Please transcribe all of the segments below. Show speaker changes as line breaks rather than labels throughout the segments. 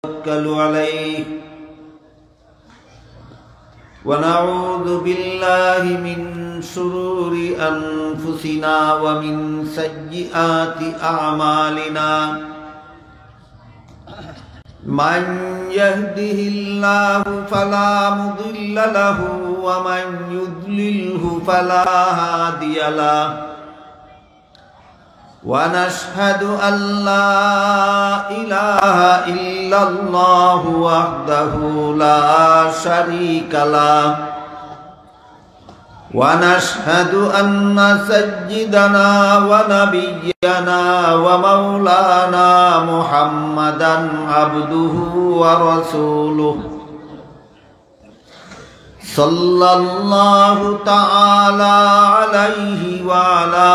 نتوكل عليه ونعوذ بالله من شرور أنفسنا ومن سيئات أعمالنا من يهده الله فلا مضل له ومن يضلله فلا هادي له ونشهد أن لا إله إلا الله وحده لا شريك له ونشهد أن سيدنا ونبينا ومولانا محمدا عبده ورسوله صلى الله تعالى عليه وعلى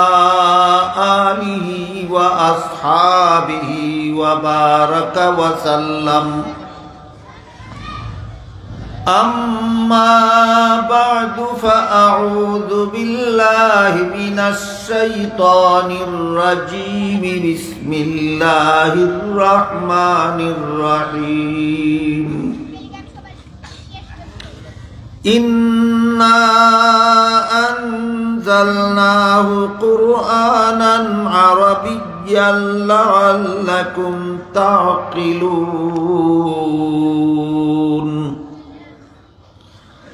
آله وأصحابه وبارك وسلم أما بعد فأعوذ بالله من الشيطان الرجيم بسم الله الرحمن الرحيم إنا أنزلناه قرآنا عربيا لعلكم تعقلون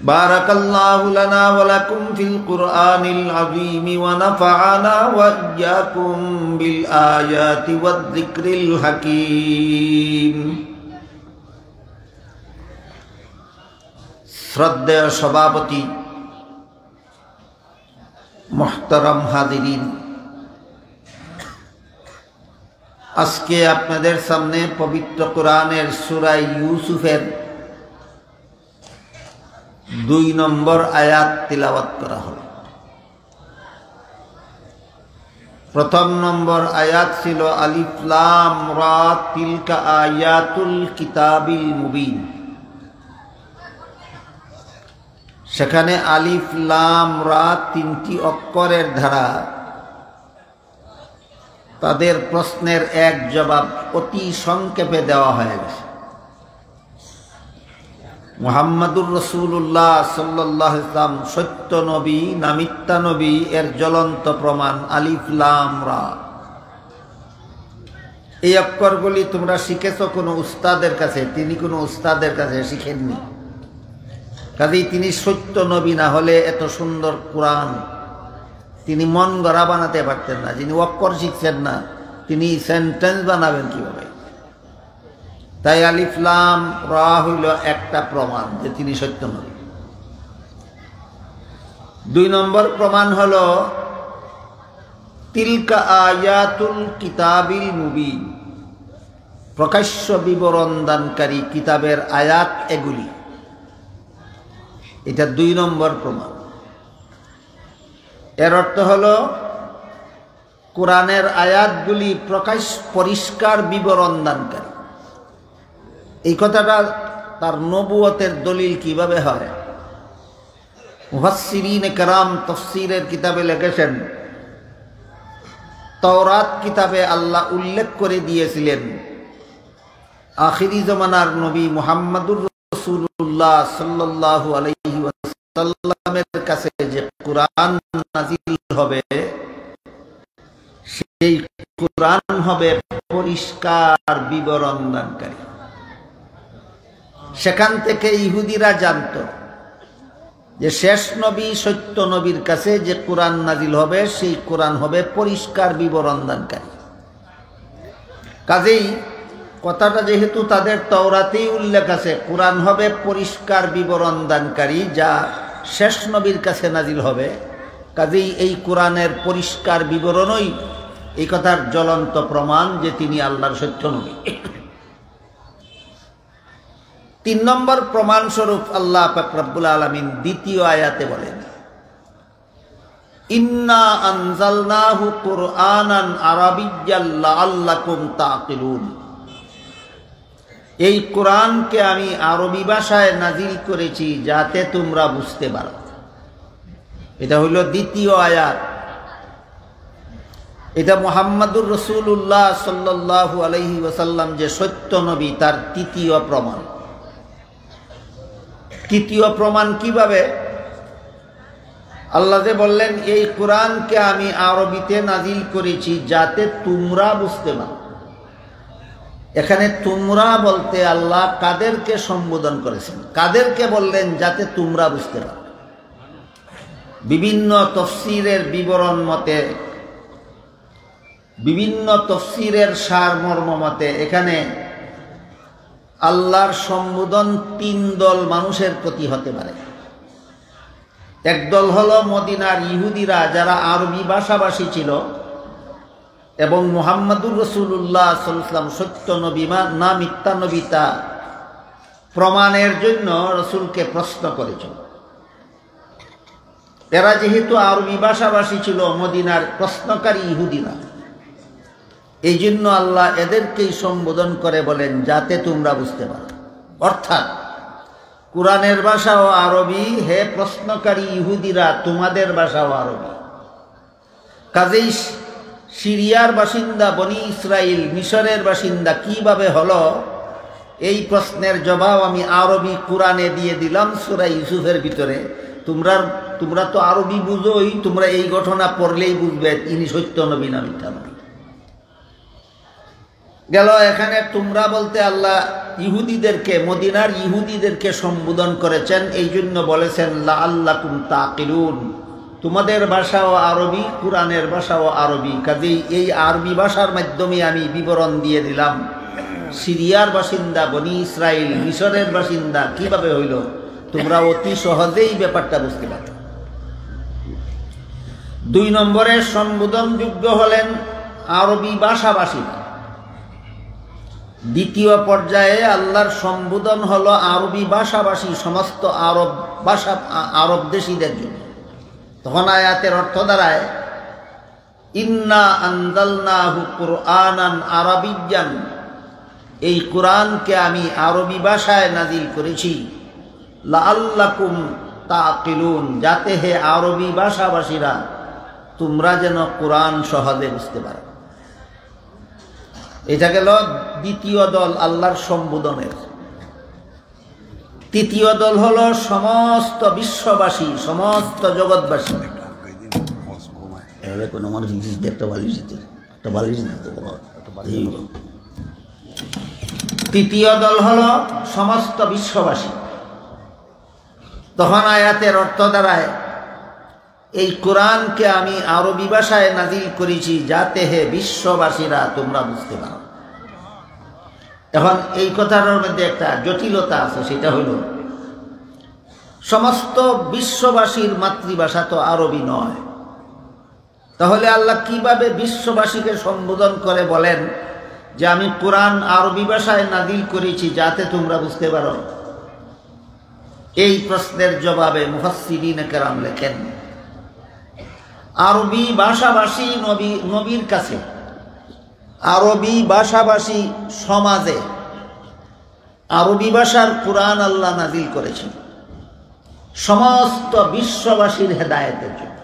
بارك الله لنا ولكم في القرآن العظيم ونفعنا وإياكم بالآيات والذكر الحكيم শ্রদ্ধেয় সভাপতি মুহতারাম হাজিরিন, আজকে আপনাদের সামনে পবিত্র কোরআনের সূরা ইউসুফের 2 নম্বর আয়াত তিলাওয়াত করা হলো। প্রথম নম্বর আয়াত ছিল আলিফ লাম রা তিলকা আয়াতুল কিতাবিল মুবিন। সেখানে আলিফ লাম রা 3টি অক্ষরের ধারা, তাদের প্রশ্নের এক জবাব অতি সংক্ষেপে দেওয়া হয়ে গেছে। মুহাম্মাদুর রাসূলুল্লাহ সাল্লাল্লাহু আলাইহি ওয়াসাল্লাম সত্য নবী না মিথ্যা নবী এর জ্বলন্ত প্রমাণ আলিফ লাম রা। এই অক্ষরগুলি তোমরা শিখেছ কোনো উস্তাদের কাছে, তিনি কোনো উস্তাদের কাছে শিখেননি। কাজেই তিনি সত্য নবী না হলে এত সুন্দর কোরআন তিনি মন গড়া বানাতে পারতেন না। যিনি অক্ষর শিখছেন না, তিনি সেন্টেন্স বানাবেন কিভাবে? তাই আলিফ লাম রা হইল একটা প্রমাণ যে তিনি সত্য নবী। 2 নম্বর প্রমাণ হলো তিলকা আয়াতুল কিতাবিল মুবিন, প্রকাশ্য বিবরণ দানকারী কিতাবের আয়াত এগুলি। এটা 2 নম্বর প্রমাণ। এর অর্থ হলো কোরআনের আয়াতগুলি পরিষ্কার বিবরণ দানকারী। এই কথাটা তার নবুয়তের দলিল কিভাবে হয়? মুফাসসিরিনে কেরাম তাফসীরের কিতাবে লিখেছেন, তাওরাত কিতাবে আল্লাহ উল্লেখ করে দিয়েছিলেন আখিরি জমানার নবী মুহাম্মাদুর রাসূলুল্লাহ সাল্লাল্লাহু আলাইহি ওয়াসাল্লামের কাছে যে কোরআন নাযিল হবে, সেই কোরআন হবে পরিষ্কার বিবরণ দানকারী। সেখান থেকে ইহুদিরা জানতো যে শেষ নবী সত্য নবীর কাছে যে কোরআন নাযিল হবে, সেই কোরআন হবে পরিষ্কার বিবরণ দানকারী। কাজেই কথাটা যেহেতু তাদের তাওরাতেই উল্লেখ আছে কোরআন হবে পরিষ্কার বিবরণ দানকারী, যা শেষ নবীর কাছে নাযিল হবে, কাজেই এই কোরআনের পরিষ্কার বিবরণই এই কথার জ্বলন্ত প্রমাণ যে তিনি আল্লাহর সত্য নবী। 3 নম্বর প্রমাণ স্বরূপ আল্লাহ পাক রব্বুল আলামিন দ্বিতীয় আয়াতে বলেন, ইন্না আনজালনাহু কুরআনান আরাবিয়্যান লাআল্লাকুম তাকিলুন। এই কোরআনকে আমি আরবি ভাষায় নাজিল করেছি যাতে তোমরা বুঝতে পারো। এটা হলো দ্বিতীয় আয়াত। এটা মুহাম্মাদুর রাসূলুল্লাহ সাল্লাল্লাহু আলাইহি ওয়াসাল্লাম যে সত্য নবী তার তৃতীয় প্রমাণ। তৃতীয় প্রমাণ কিভাবে? আল্লাহ যে বললেন এই কোরআনকে আমি আরবিতে নাজিল করেছি যাতে তোমরা বুঝতে পারো। এখানে তোমরা বলতে আল্লাহ কাদেরকে সম্বোধন করেছেন? কাদেরকে বললেন যাতে তোমরা বুঝতে পারো? বিভিন্ন তফসিরের বিবরণ মতে, বিভিন্ন তফসিরের সারমর্ম মতে এখানে আল্লাহর সম্বোধন তিন দল মানুষের প্রতি হতে পারে। একদল হলো মদিনার ইহুদিরা যারা আরবি ভাষাভাষী ছিল এবং মুহাম্মাদুর রাসূলুল্লাহ সাল্লাল্লাহু আলাইহি ওয়াসাল্লাম সত্য নবী না মিথ্যা নবী তা প্রমাণের জন্য রাসূলকে প্রশ্ন করেছিল। এরা যেহেতু আরবি ভাষাভাষী ছিল, মদিনার প্রশ্নকারী ইহুদিরা, এই জন্য আল্লাহ এদেরকেই সম্বোধন করে বলেন যাতে তোমরা বুঝতে পারো। অর্থাৎ কুরআনের ভাষাও আরবি, হে প্রশ্নকারী ইহুদিরা তোমাদের ভাষাও আরবি। কাজেই সিরিয়ার বাসিন্দা বনি ইসরাইল মিশরের বাসিন্দা কিভাবে হলো, এই প্রশ্নের জবাব আমি আরবি কুরআনে দিয়ে দিলাম সূরা ইউসুফের ভিতরে। তোমরা তো আরবি বুঝোই, তোমরা এই ঘটনা পড়লেই বুঝবে ইনি সত্য নবী না মিথ্যা নবী। গেল এখানে তোমরা বলতে আল্লাহ ইহুদিদেরকে, মদিনার ইহুদিদেরকে সম্বোধন করেছেন, এই জন্য বলেছেন লাআল্লাকুম তাকিলুন, তোমাদের ভাষাও আরবি, কুরআনের ভাষাও আরবি। কাজেই এই আরবি ভাষার মাধ্যমে আমি বিবরণ দিয়ে দিলাম সিরিয়ার বাসিন্দা বনি ইসরাইল মিশরের বাসিন্দা কিভাবে হইল, তোমরা অতি সহজেই ব্যাপারটা বুঝতে পারো। 2 নম্বরে সম্বোধনযোগ্য হলেন আরবি ভাষাভাষীরা। দ্বিতীয় পর্যায়ে আল্লাহর সম্বোধন হলো আরবি ভাষাভাষী সমস্ত আরব দেশীদের জন্য। তখন আয়াতের অর্থ দাঁড়ায় ইন্না আনজালনাহু কুরআনান আরাবিয়্যান, এই কুরআনকে আমি আরবি ভাষায় নাজিল করেছি, লাআল্লাকুম তাকিলুন, যাতে হে আরবি ভাষাভাষীরা তোমরা যেন কুরআন সহজে বুঝতে পারো। এটা গেল দ্বিতীয় দল আল্লাহর সম্বোধনের। তৃতীয় দল হলো সমস্ত বিশ্ববাসী, সমস্ত জগৎবাসী। কোনো মানুষ তৃতীয় দল হলো সমস্ত বিশ্ববাসী। তখন আয়াতের অর্থ দাঁড়ায় এই কোরআনকে আমি আরবি ভাষায় নাজিল করেছি যাতে হে বিশ্ববাসীরা তোমরা বুঝতে পারো। এখন এই কথাটার মধ্যে একটা জটিলতা আছে, সেটা হলো সমস্ত বিশ্ববাসীর মাতৃভাষা তো আরবি নয়। তাহলে আল্লাহ কিভাবে বিশ্ববাসীকে সম্বোধন করে বলেন যে আমি কোরআন আরবি ভাষায় নাজিল করেছি যাতে তোমরা বুঝতে পারো? এই প্রশ্নের জবাবে মুফাসসিরিনে কেরাম লেখেন আরবি ভাষাভাষী নবীর কাছে, আরবি ভাষাভাষী সমাজে আরবি ভাষার কোরআন আল্লাহ নাজিল করেছেন সমস্ত বিশ্ববাসীর হেদায়েতের জন্য।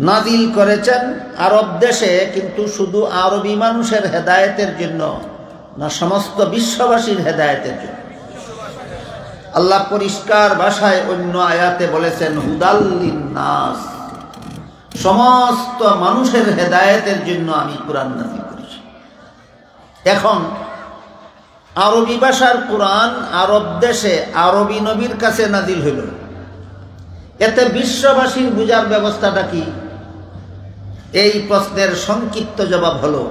নাজিল করেছেন আরব দেশে, কিন্তু শুধু আরবি মানুষের হেদায়েতের জন্য না, সমস্ত বিশ্ববাসীর হেদায়েতের জন্য। আল্লাহ পরিষ্কার ভাষায় অন্য আয়াতে বলেছেন হুদাল লিন্নাস, সমস্ত মানুষের হেদায়েতের জন্য আমি কোরআন নাজিল করেছি। এখন আরবি ভাষার কোরআন আরব দেশে আরবি নবীর কাছে নাজিল হইল, এতে বিশ্ববাসীর বুঝার ব্যবস্থাটা কি? এই প্রশ্নের সংক্ষিপ্ত জবাব হলো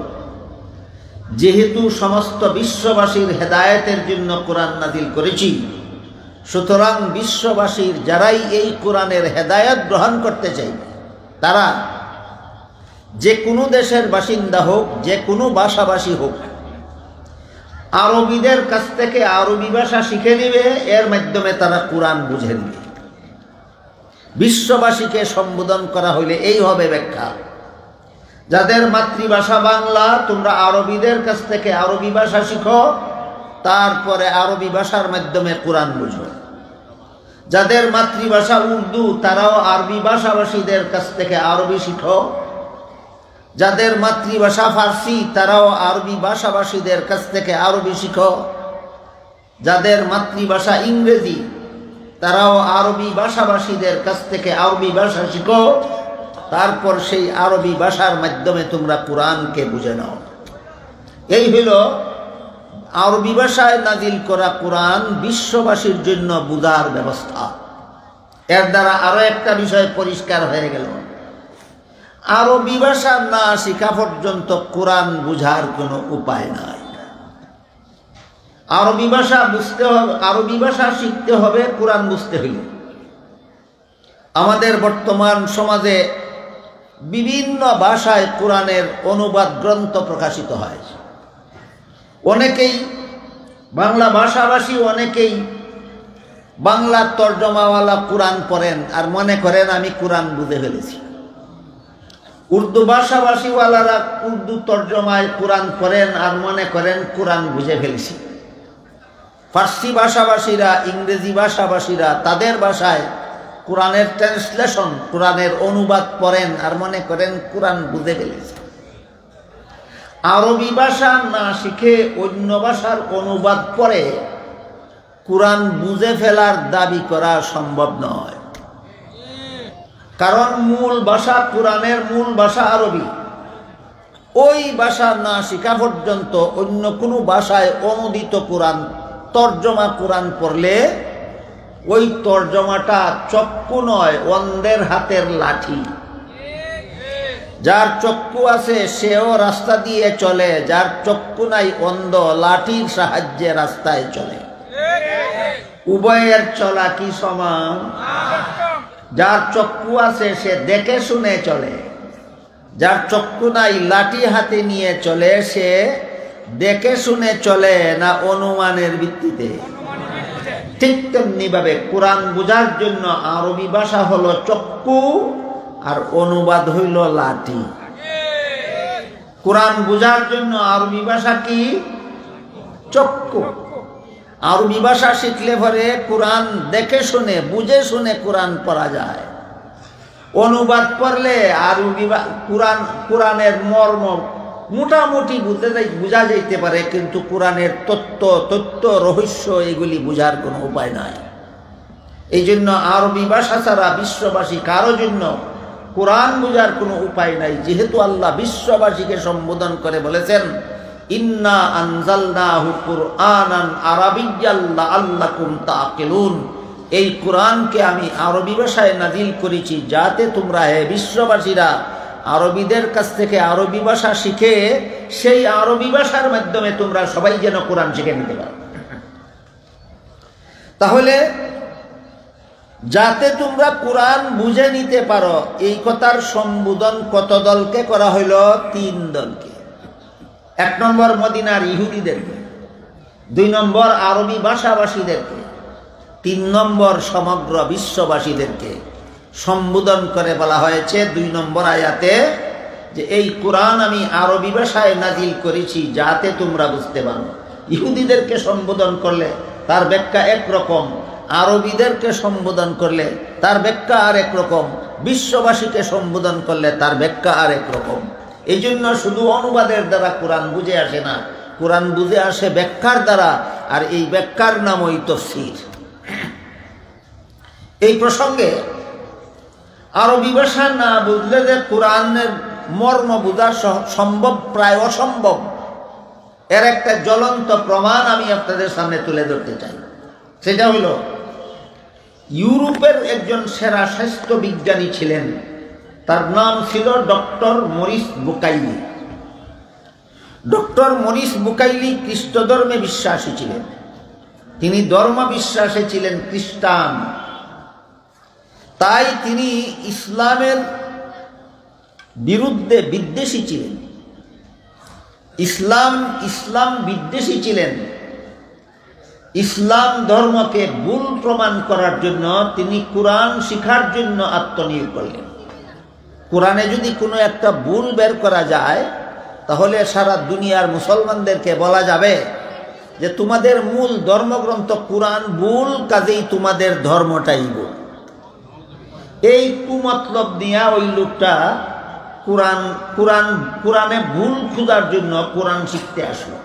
যেহেতু সমস্ত বিশ্ববাসীর হেদায়েতের জন্য কোরআন নাজিল করেছি, সুতরাং বিশ্ববাসীর যারাই এই কোরআনের হেদায়েত গ্রহণ করতে চাইবে তারা যে কোনো দেশের বাসিন্দা হোক, যে কোনো ভাষাভাষী হোক, আরবিদের কাছ থেকে আরবি ভাষা শিখে নেবে, এর মাধ্যমে তারা কোরআন বুঝে নেবে। বিশ্ববাসীকে সম্বোধন করা হইলে এই হবে ব্যাখ্যা, যাদের মাতৃভাষা বাংলা তোমরা আরবিদের কাছ থেকে আরবি ভাষা শিখো, তারপরে আরবি ভাষার মাধ্যমে কোরআন বুঝো। যাদের মাতৃভাষা উর্দু তারাও আরবি ভাষাভাষীদের কাছ থেকে আরবি শিখো, যাদের মাতৃভাষা ফার্সি তারাও আরবি ভাষাভাষীদের কাছ থেকে আরবি শিখো। যাদের মাতৃভাষা ইংরেজি তারাও আরবি ভাষাভাষীদের কাছ থেকে আরবি ভাষা শিখো। তারপর সেই আরবি ভাষার মাধ্যমে তোমরা কোরআনকে বুঝে নাও। এই হইল আরবি ভাষায় নাজিল করা কোরআন বিশ্ববাসীর জন্য বুঝার ব্যবস্থা। এর দ্বারা আরো একটা বিষয় পরিষ্কার হয়ে গেল, আরবি ভাষা না শিখা পর্যন্ত কোরআন বুঝার কোনো উপায় নাই। আরবি ভাষা বুঝতে হবে, আরবি ভাষা শিখতে হবে কোরআন বুঝতে হইলে। আমাদের বর্তমান সমাজে বিভিন্ন ভাষায় কোরআনের অনুবাদ গ্রন্থ প্রকাশিত হয়। অনেকেই বাংলা ভাষাভাষী অনেকেই বাংলা তর্জমাওয়ালা কোরআন পড়েন আর মনে করেন আমি কোরআন বুঝে ফেলেছি। উর্দু ভাষাভাষীওয়ালারা উর্দু তর্জমায় কোরআন পড়েন আর মনে করেন কোরআন বুঝে ফেলেছি। ফার্সি ভাষাভাষীরা, ইংরেজি ভাষাভাষীরা তাদের ভাষায় কোরআনের ট্রান্সলেশন, কোরআনের অনুবাদ পড়েন আর মনে করেন কোরআন বুঝে ফেলেছে। আরবি ভাষা না শিখে অন্য ভাষার অনুবাদ পড়ে কোরআন বুঝে ফেলার দাবি করা সম্ভব নয়। কারণ মূল ভাষা, কোরআনের মূল ভাষা আরবি। ওই ভাষা না শিখা পর্যন্ত অন্য কোনো ভাষায় অনুদিত কোরআন, তর্জমা কোরআন পড়লে ওই তর্জমাটা চক্ষু নয়, অন্ধের হাতের লাঠি। যার চক্ষু আছে সেও রাস্তা দিয়ে চলে, যার চক্ষু নাই অন্ধ লাঠির সাহায্যে রাস্তায় চলে। উভয়ের চলা কি সমান? যার চক্ষু আছে সে দেখে শুনে চলে, যার চক্ষু নাই লাঠি হাতে নিয়ে চলে সে দেখে শুনে চলে না অনুমানের ভিত্তিতে। ঠিক তেমনি ভাবে কোরআন বোঝার জন্য আরবি ভাষা হলো চক্ষু আর অনুবাদ হইল লাঠি। কোরআন বোঝার জন্য আরবি ভাষা কি? চক্ষু। আরবি ভাষা শিখলে পরে কোরআন দেখে শুনে বুঝে শুনে কোরআন পড়া যায়। অনুবাদ পড়লে আরবি কোরআনের মর্ম মোটামুটি বোঝা যাইতে পারে, কিন্তু কোরআনের তত্ত্ব রহস্য এগুলি বোঝার কোনো উপায় নাই। এই জন্য আরবি ভাষা ছাড়া বিশ্ববাসী কারো জন্য কোরআন বোঝার কোনো উপায় নাই। যেহেতু আল্লাহ বিশ্ববাসীকে সম্বোধন করে বলেছেন, ইন্না আনজালনাহু কুরআনান আরাবিয়্যান লাআল্লাকুম তাআকিলুন, এই কোরআনকে আমি আরবি ভাষায় নাজিল করেছি যাতে তোমরা হে বিশ্ববাসীরা আরবিদের কাছ থেকে আরবি ভাষা শিখে সেই আরবি ভাষার মাধ্যমে তোমরা সবাই যেন কোরআন শিখে নিতে পারো। তাহলে যাতে তোমরা কোরআন বুঝে নিতে পারো, এই কথার সম্বোধন কত দলকে করা হইল? 3 দলকে। 1 নম্বর মদিনার ইহুদিদেরকে, 2 নম্বর আরবি ভাষাভাষীদেরকে, 3 নম্বর সমগ্র বিশ্ববাসীদেরকে সম্বোধন করে বলা হয়েছে 2 নম্বর আয়াতে যে এই কোরআন আমি আরবি ভাষায় নাজিল করেছি যাতে তোমরা বুঝতে পারো। ইহুদিদেরকে সম্বোধন করলে তার ব্যাখ্যা একরকম, আরবিদেরকে সম্বোধন করলে তার ব্যাখ্যা আর একরকম, বিশ্ববাসীকে সম্বোধন করলে তার ব্যাখ্যা আর একরকম। এই জন্য শুধু অনুবাদের দ্বারা কোরআন বুঝে আসে না, কোরআন বুঝে আসে ব্যাখ্যার দ্বারা, আর এই ব্যাখ্যার নামই তাফসীর। এই প্রসঙ্গে আরবি ভাষা না বুঝলে যে কোরআনের মর্ম বোঝা সম্ভব, প্রায় অসম্ভব, এর একটা জ্বলন্ত প্রমাণ আমি আপনাদের সামনে তুলে ধরতে চাই। সেটা হলো ইউরোপের একজন সেরা স্বাস্থ্য বিজ্ঞানী ছিলেন, তার নাম ছিল doctor Maurice Bucaille. Doctor Maurice Bucaille খ্রিস্ট ধর্মে বিশ্বাসী ছিলেন। তিনি ধর্ম বিশ্বাসী ছিলেন খ্রিস্টান। তাই তিনি ইসলামের বিরুদ্ধে বিদ্বেষী ছিলেন, ইসলাম বিদ্বেষী ছিলেন। ইসলাম ধর্মকে ভুল প্রমাণ করার জন্য তিনি কোরআন শিখার জন্য আত্মনিয়োগ করলেন। কোরআনে যদি কোনো একটা ভুল বের করা যায় তাহলে সারা দুনিয়ার মুসলমানদেরকে বলা যাবে যে তোমাদের মূল ধর্মগ্রন্থ কোরআন ভুল, কাজেই তোমাদের ধর্মটাই ভুল। এই কুমতলব নিয়ে ওই লোকটা কোরআনে ভুল খোঁজার জন্য কোরআন শিখতে আসলো।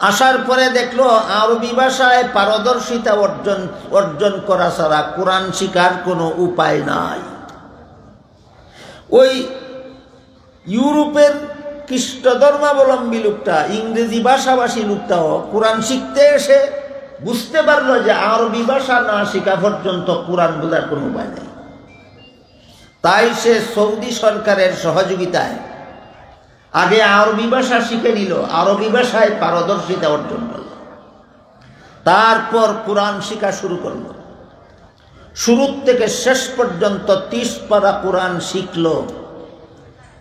আসার পরে দেখলো আরবি ভাষায় পারদর্শিতা অর্জন করা ছাড়া কোরআন শিখার কোনো উপায় নাই। ওই ইউরোপের খ্রিস্ট ধর্মাবলম্বী লোকটা, ইংরেজি ভাষাভাষী লোকটাও কোরআন শিখতে এসে বুঝতে পারলো যে আরবি ভাষা না শিখা পর্যন্ত কোরআন বোঝার কোনো উপায় নেই। তাই সে সৌদি সরকারের সহযোগিতায় আগে আরবি ভাষা শিখে নিল, আরবি ভাষায় পারদর্শিতা অর্জন করল, তারপর কোরআন শিখা শুরু করল। শুরু থেকে শেষ পর্যন্ত 30 পারা কোরআন শিখল,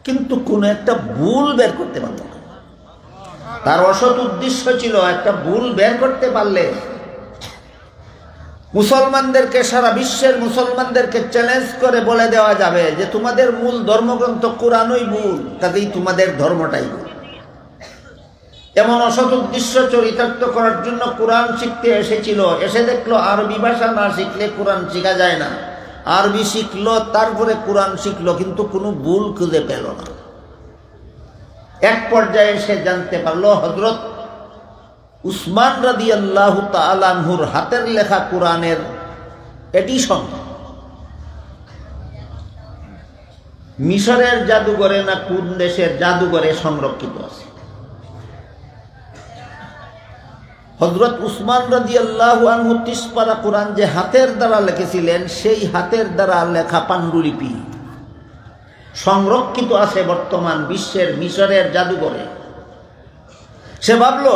কিন্তু কোনো একটা ভুল বের করতে পারল না। তার অসৎ উদ্দেশ্য ছিল একটা ভুল বের করতে পারলে মুসলমানদেরকে, সারা বিশ্বের মুসলমানদেরকে চ্যালেঞ্জ করে বলে দেওয়া যাবে যে তোমাদের মূল ধর্মগ্রন্থ কোরআনই ভুল, কাজেই তোমাদের ধর্মটাই ভুল। এমন অসৎ উদ্দেশ্য চরিতার্থ করার জন্য কোরআন শিখতে এসেছিল। এসে দেখলো আরবি ভাষা না শিখলে কোরআন শেখা যায় না। আরবি শিখলো, তারপরে কোরআন শিখলো, কিন্তু কোনো ভুল খুঁজে পেল না। এক পর্যায়ে সে জানতে পারলো হযরত উসমান রাদিয়াল্লাহু তাআলা আনহুর হাতের লেখা কোরআনের এডিশন মিশরের জাদুঘরে না কোন দেশের জাদুঘরে সংরক্ষিত আছে। হযরত উসমান রাদিয়াল্লাহু আনহু 30 পারা কোরআন যে হাতের দ্বারা লিখেছিলেন, সেই হাতের দ্বারা লেখা পাণ্ডুলিপি সংরক্ষিত আছে বর্তমান বিশ্বের মিশরের জাদুঘরে। সে ভাবল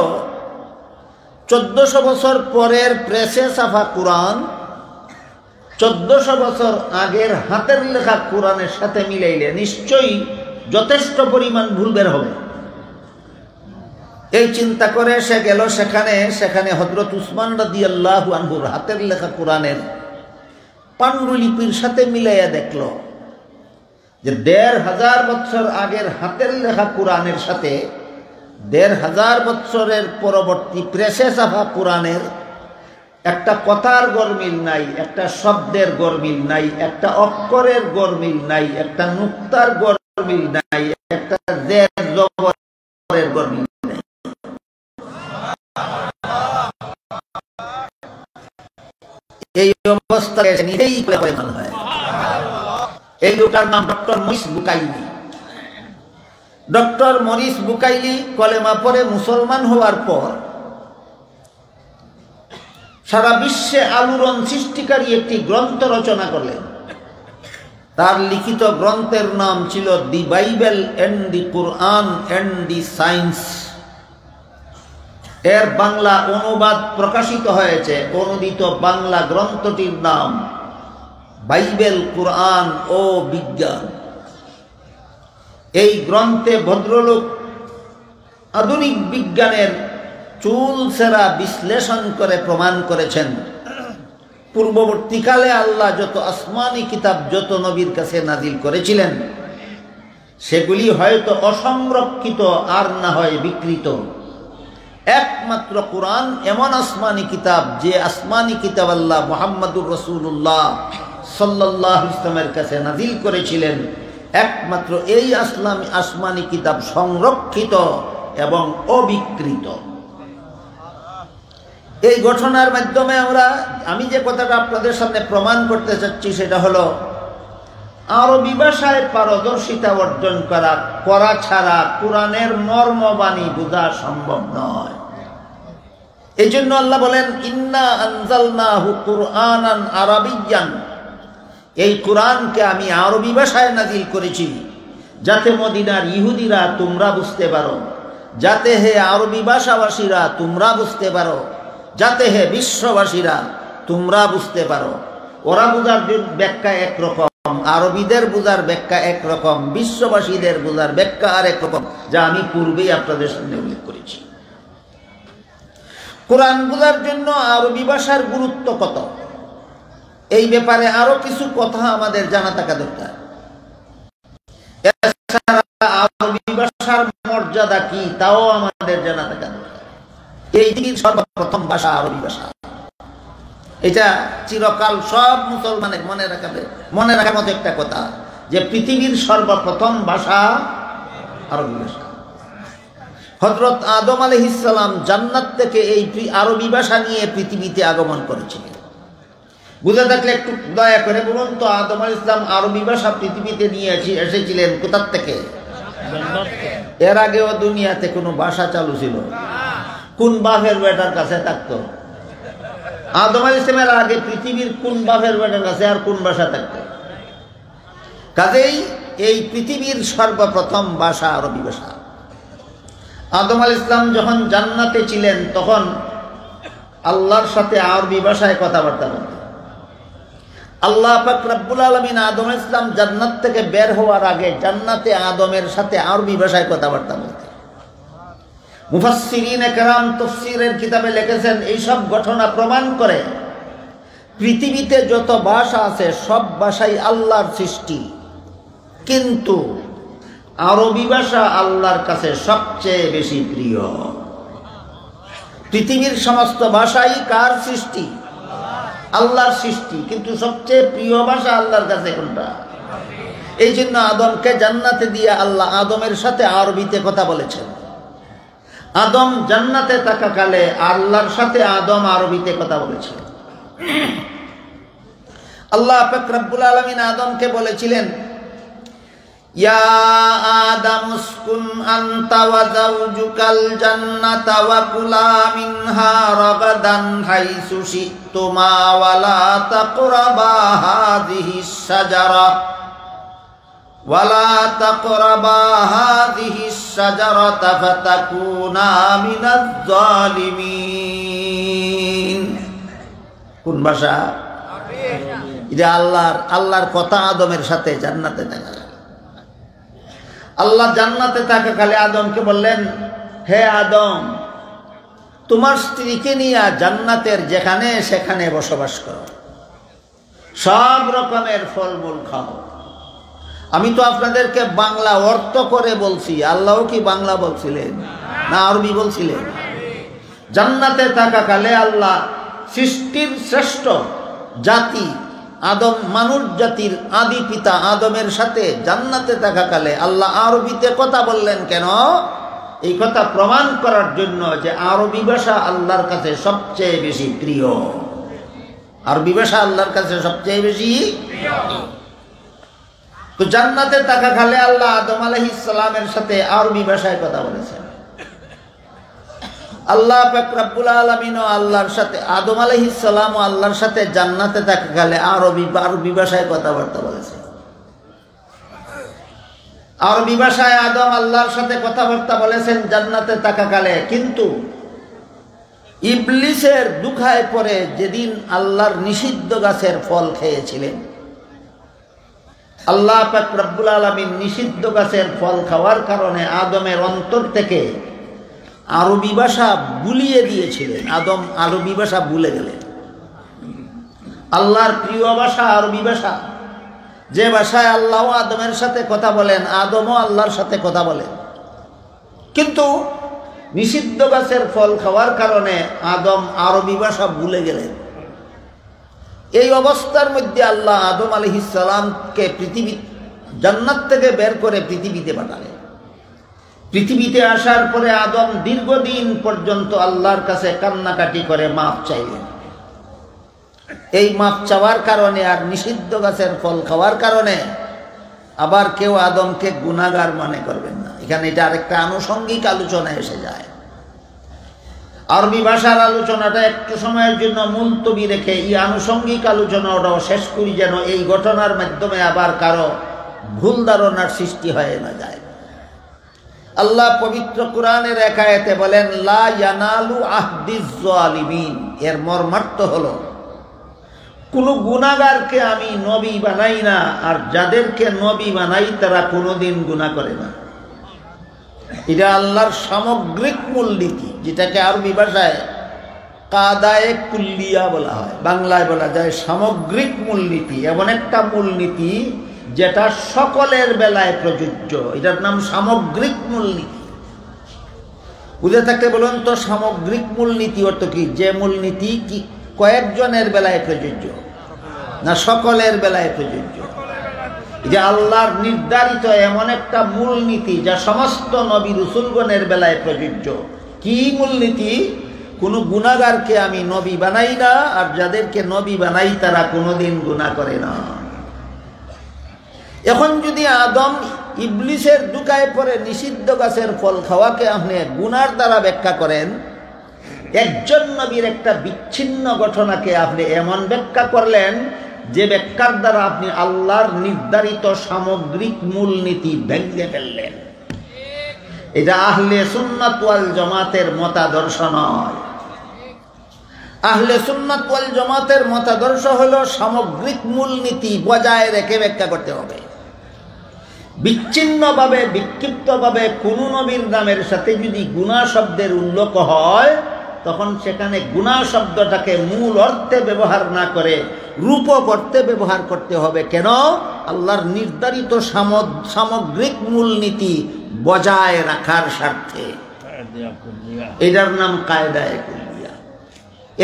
1400 বছর পরের প্রেসে ছাপা কোরআন 1400 বছর আগের হাতের লেখা কোরআনের সাথে মিলাইলে নিশ্চয়ই যথেষ্ট পরিমাণ ভুল বের হবে। এই চিন্তা করে সে গেল সেখানে হযরত উসমান রাদিয়াল্লাহু আনহুর হাতের লেখা কোরআনের পাণ্ডুলিপির সাথে মিলাইয়া দেখল যে 1500 বছর আগের হাতের লেখা কোরআনের সাথে 1500 বছরের পরবর্তী প্রেসে ছাপা কোরআনের একটা কথার গরমিল নাই, একটা শব্দের গরমিল নাই, একটা অক্ষরের গরমিল নাই, একটা নুক্তার গরমিল নাই, একটা জের জবরের গরমিল নাই। এই অবস্থায় নিজেই পরিমাণ হয়। এই লোকটার নাম doctor Maurice Bucaille. Doctor Maurice Bucaille কলেমা পড়ে মুসলমান হওয়ার পর সারা বিশ্বে আলোড়ন সৃষ্টিকারী একটি গ্রন্থ রচনা করলেন। তার লিখিত গ্রন্থের নাম ছিল the Bible and the Quran and the science. এর বাংলা অনুবাদ প্রকাশিত হয়েছে। অনুদিত বাংলা গ্রন্থটির নাম বাইবেল, কুরআন ও বিজ্ঞান। এই গ্রন্থে ভদ্রলোক আধুনিক বিজ্ঞানের চুলচেরা বিশ্লেষণ করে প্রমাণ করেছেন পূর্ববর্তীকালে আল্লাহ যত আসমানি কিতাব যত নবীর কাছে নাজিল করেছিলেন সেগুলি হয়তো অসংরক্ষিত আর না হয় বিকৃত। একমাত্র কোরআন এমন আসমানি কিতাব যে আসমানি কিতাব আল্লাহ মুহাম্মদুর রাসূলুল্লাহ সাল্লাল্লাহু আলাইহি ওয়াসাল্লামের কাছে নাজিল করেছিলেন। একমাত্র এই আসমানি কিতাব সংরক্ষিত এবং অবিকৃত। এই ঘটনার মাধ্যমে আমি যে কথাটা আপনাদের সামনে প্রমাণ করতে চাচ্ছি সেটা হলো আরবি ভাষায় পারদর্শিতা অর্জন করা ছাড়া কোরআনের মর্মবাণী বোঝা সম্ভব নয়। এই জন্য আল্লাহ বলেন ইন্না আনজালনাহু কুরআনান আরাবিয়্যান, এই কোরআনকে আমি আরবি ভাষায় নাজিল করেছি যাতে মদিনার ইহুদিরা তোমরা বুঝতে পারো, যাতে হে আরবি ভাষাভাষীরা তোমরা বুঝতে পারো, যাতে হে বিশ্ববাসীরা তোমরা বুঝতে পারো। ওরা বুঝার ব্যাখ্যা একরকম, আরবিদের বুঝার ব্যাখ্যা একরকম, বিশ্ববাসীদের বুঝার ব্যাখ্যা আর একরকম, যা আমি পূর্বেই আপনাদের সামনে উল্লেখ করেছি। কোরআন বুঝার জন্য আরবি ভাষার গুরুত্ব কত, এই ব্যাপারে আরো কিছু কথা আমাদের জানা থাকা দরকার। এছাড়া আরবি ভাষার মর্যাদা কি তাও আমাদের জানা থাকা দরকার। এই পৃথিবীর সর্বপ্রথম ভাষা আরবি ভাষা। এটা চিরকাল সব মুসলমানের মনে রাখার মতো একটা কথা যে পৃথিবীর সর্বপ্রথম ভাষা আরবি ভাষা। হযরত আদম আলাইহিস সালাম জান্নাত থেকে এই আরবি ভাষা নিয়ে পৃথিবীতে আগমন করেছিলেন। বুঝে থাকলে একটু দয়া করে বলুন তো, আদম আলাইহিস সালাম আরবি ভাষা পৃথিবীতে নিয়ে এসেছিলেন কোথা থেকে? এর আগেও দুনিয়াতে কোনো ভাষা চালু ছিল? কোন বাপের বেটার কাছে থাকতো? আদম আলাইহিস সালামের আগে পৃথিবীর কোন বাপের বেটার কাছে আর কোন ভাষা থাকতো? কাজেই এই পৃথিবীর সর্বপ্রথম ভাষা আরবি ভাষা। আদম আলাইহিস সালাম যখন জান্নাতে ছিলেন তখন আল্লাহর সাথে আরবি ভাষায় কথাবার্তা বলতেন। আল্লাহ পাক রব্বুল আলামিন আদম আলাইহিস সালাম জান্নাত থেকে বের হওয়ার আগে জান্নাতে আদমের সাথে আরবি ভাষায় কথাবার্তা বলতেন। মুফাসসিরিনে কেরাম তাফসীরের কিতাবে লিখেছেন এইসব ঘটনা প্রমাণ করে পৃথিবীতে যত ভাষা আছে সব ভাষাই আল্লাহর সৃষ্টি, কিন্তু আরবি ভাষা আল্লাহর কাছে সবচেয়ে বেশি প্রিয়। পৃথিবীর সমস্ত ভাষাই কার সৃষ্টি? আল্লাহর সৃষ্টি, কিন্তু সবচেয়ে প্রিয় ভাষা আল্লাহর কাছে কোনটা? এই জন্য আদমকে জান্নাতে দিয়ে আল্লাহ আদমের সাথে আরবিতে কথা বলেছেন। আদম জান্নাতে থাকাকালে আল্লাহর সাথে আদম আরবিতে কথা বলেছেন। আল্লাহ পাক রব্বুল আলামিন আদমকে বলেছিলেন, ইয়া আদম উসকুন আনতা ওয়া যাওজুকাল জান্নাতা ওয়া কুলা মিনহা রাগাদান হাইসু শিতুমা ওয়া লা তাকরাবা হাযিহিস শাজারা ওয়া লা তাকরাবা হাযিহিস শাজারাতা ফাতাকুনা মিনাজ জালিমিন। কোন ভাষা? এটা আল্লাহর কথা আদমের সাথে জান্নাতে থাকা। আল্লাহ জান্নাতে থাকাকালে আদমকে বললেন, হে আদম, তোমার স্ত্রীকে নিয়ে জান্নাতের যেখানে সেখানে বসবাস করো, সব রকমের ফলমূল খাও। আমি তো আপনাদেরকে বাংলা অর্থ করে বলছি, আল্লাহও কি বাংলা বলছিলেন না আরবি বলছিলেন? জান্নাতে থাকাকালে আল্লাহ সৃষ্টির শ্রেষ্ঠ জাতি আদম, মানুষ জাতির আদি পিতা আদমের সাথে জান্নাতে থাকাকালে আল্লাহ আরবিতে কথা বললেন কেন? এই কথা প্রমাণ করার জন্য যে আরবি ভাষা আল্লাহর কাছে সবচেয়ে বেশি প্রিয়। আরবি ভাষা আল্লাহর কাছে সবচেয়ে বেশি প্রিয়। তো জান্নাতে থাকাকালে আল্লাহ আদম আলাইহিস সালামের সাথে আরবি ভাষায় কথা বলেছেন। আল্লাহ পাক রব্বুল আলামিন আল্লাহর সাথে আদম আলাইহিস সালাম ও আল্লাহর সাথে জান্নাতে থাকাকালে আরবি ভাষায় কথাবার্তা বলেছেন। আরবি ভাষায় আদম আল্লাহর সাথে কথাবার্তা বলেছেন জান্নাতে থাকাকালে, কিন্তু ইবলিসের দুখায় পড়ে যেদিন আল্লাহর নিষিদ্ধ গাছের ফল খেয়েছিলেন, আল্লাহ পাক রব্বুল আলামিন নিষিদ্ধ গাছের ফল খাওয়ার কারণে আদমের অন্তর থেকে আরবি ভাষা ভুলিয়ে দিয়েছিলেন। আদম আরবি ভাষা ভুলে গেলেন। আল্লাহর প্রিয় ভাষা আরবি ভাষা, যে ভাষায় আল্লাহ আদমের সাথে কথা বলেন, আদমও আল্লাহর সাথে কথা বলেন, কিন্তু নিষিদ্ধ গাছের ফল খাওয়ার কারণে আদম আরবি ভাষা ভুলে গেলেন। এই অবস্থার মধ্যে আল্লাহ আদম আলাইহিস সালামকে জান্নাত থেকে বের করে পৃথিবীতে পাঠালেন। পৃথিবীতে আসার পরে আদম দীর্ঘদিন পর্যন্ত আল্লাহর কাছে কান্নাকাটি করে মাপ চাইলেন। এই মাপ চাওয়ার কারণে আর নিষিদ্ধ গাছের ফল খাওয়ার কারণে আবার কেউ আদমকে গুনাহগার মনে করবেন না। এখানে এটা আরেকটা আনুষঙ্গিক আলোচনা এসে যায়। আরবি ভাষার আলোচনাটা একটু সময়ের জন্য মুলতবি রেখে এই আনুষঙ্গিক আলোচনাটাও শেষ করি, যেন এই ঘটনার মাধ্যমে আবার কারো ভুল ধারণার সৃষ্টি হয়ে না যায়। আল্লাহ পবিত্র কোরআনের এক আয়াতে বলেন, লা ইয়ানালু আহদিজ জালিমিন। এর মর্মার্থ হলো, কোন গুনাহগারকে আমি নবী বানাই না, আর যাদেরকে নবী বানাই তারা কোনোদিন গুনাহ করে না। এটা আল্লাহর সামগ্রিক মূলনীতি, যেটাকে আরবি ভাষায় কাদায়ে কুল্লিয়া বলা হয়, বাংলায় বলা যায় সামগ্রিক মূলনীতি। এমন একটা মূলনীতি যেটা সকলের বেলায় প্রযোজ্য, এটার নাম সামগ্রিক মূলনীতি। বুঝে থাকতে বলুন তো, সামগ্রিক মূলনীতি অর্থ কি? যে মূলনীতি কি কয়েকজনের বেলায় প্রযোজ্য না সকলের বেলায় প্রযোজ্য। যে আল্লাহর নির্ধারিত এমন একটা মূলনীতি যা সমস্ত নবী রাসূলগণের বেলায় প্রযোজ্য। কি মূলনীতি? কোনো গুনাহগারকে আমি নবী বানাই না, আর যাদেরকে নবী বানাই তারা কোনোদিন গুনাহ করে না। এখন যদি আদম ইবলিসের দুকায় পড়ে নিষিদ্ধ গাছের ফল খাওয়াকে আপনি গুনার দ্বারা ব্যাখ্যা করেন, একজন নবীর একটা বিচ্ছিন্ন ঘটনাকে আপনি এমন ব্যাখ্যা করলেন যে ব্যাখ্যার দ্বারা আপনি আল্লাহর নির্ধারিত সামগ্রিক মূলনীতি ভেঙে ফেললেন। এটা আহলে সুন্নাত ওয়াল জামাতের মতাদর্শ নয়। আহলে সুন্নাত ওয়াল জামাতের মতাদর্শ হলো সামগ্রিক মূলনীতি বজায় রেখে ব্যাখ্যা করতে হবে। বিচ্ছিন্নভাবে বিক্ষিপ্তভাবে কোন নবীর নামের সাথে যদি গুনাহ শব্দের উল্লেখ হয়, তখন সেখানে গুনাহ শব্দটাকে মূল অর্থে ব্যবহার না করে রূপক অর্থে ব্যবহার করতে হবে। কেন? আল্লাহর নির্ধারিত সামগ্রিক মূলনীতি বজায় রাখার স্বার্থে। এটার নাম কায়দায়ে কুল্লিয়া।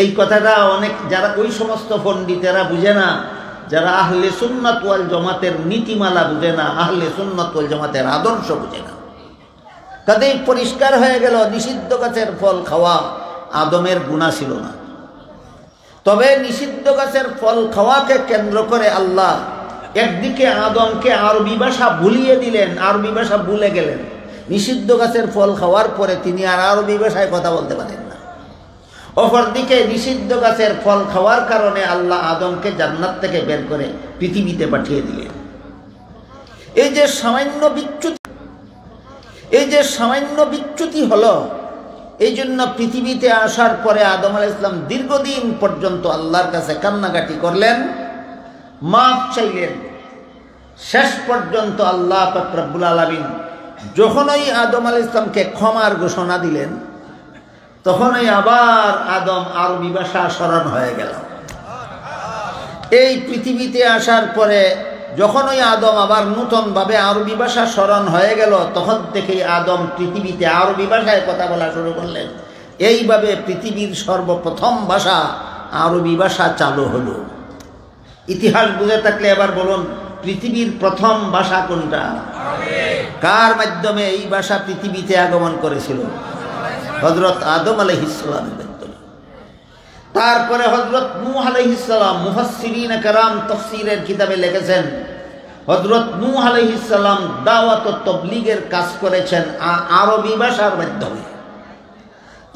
এই কথাটা অনেক যারা ওই সমস্ত পণ্ডিতেরা বুঝে না, যারা আহলে সুন্নাত ওয়াল জামাতের নীতিমালা বুঝে না, আহলে সুন্নাত ওয়াল জামাতের আদর্শ বুঝে না। কাজেই পরিষ্কার হয়ে গেল নিষিদ্ধ গাছের ফল খাওয়া আদমের গুনাহ ছিল না। তবে নিষিদ্ধ গাছের ফল খাওয়াকে কেন্দ্র করে আল্লাহ একদিকে আদমকে আরবি ভাষা ভুলিয়ে দিলেন, আরবি ভাষা ভুলে গেলেন। নিষিদ্ধ গাছের ফল খাওয়ার পরে তিনি আর আরবি ভাষায় কথা বলতে পারেন না। অপরদিকে নিষিদ্ধ গাছের ফল খাওয়ার কারণে আল্লাহ আদমকে জান্নাত থেকে বের করে পৃথিবীতে পাঠিয়ে দিলেন। এই যে সামান্য বিচ্যুতি হলো, এই জন্য পৃথিবীতে আসার পরে আদম আলাইহিস সালাম দীর্ঘদিন পর্যন্ত আল্লাহর কাছে কান্নাকাটি করলেন, মাফ চাইলেন। শেষ পর্যন্ত আল্লাহ পাক রব্বুল আলামিন যখনই আদম আলাইহিস সালামকে ক্ষমার ঘোষণা দিলেন, তখনই আবার আদম আরবি ভাষা স্মরণ হয়ে গেল। এই পৃথিবীতে আসার পরে যখন ওই আদম আবার নূতনভাবে আরবি ভাষা স্মরণ হয়ে গেল, তখন থেকেই আদম পৃথিবীতে আরবি ভাষায় কথা বলা শুরু করলেন। এইভাবে পৃথিবীর সর্বপ্রথম ভাষা আরবি ভাষা চালু হলো। ইতিহাস বুঝে থাকলে এবার বলুন, পৃথিবীর প্রথম ভাষা কোনটা? কার মাধ্যমে এই ভাষা পৃথিবীতে আগমন করেছিল? হযরত আদম আলাইহিস সালামের মাধ্যমে। তারপরে হযরত নূহ আলাইহিস সালাম, মুফাসসিরিন কেরাম তাফসীরের কিতাবে লিখেছেন, হযরত নূহ আলাইহিস সালাম দাওয়াত ও তাবলীগের কাজ করেছেন আরবি ভাষার মাধ্যমে।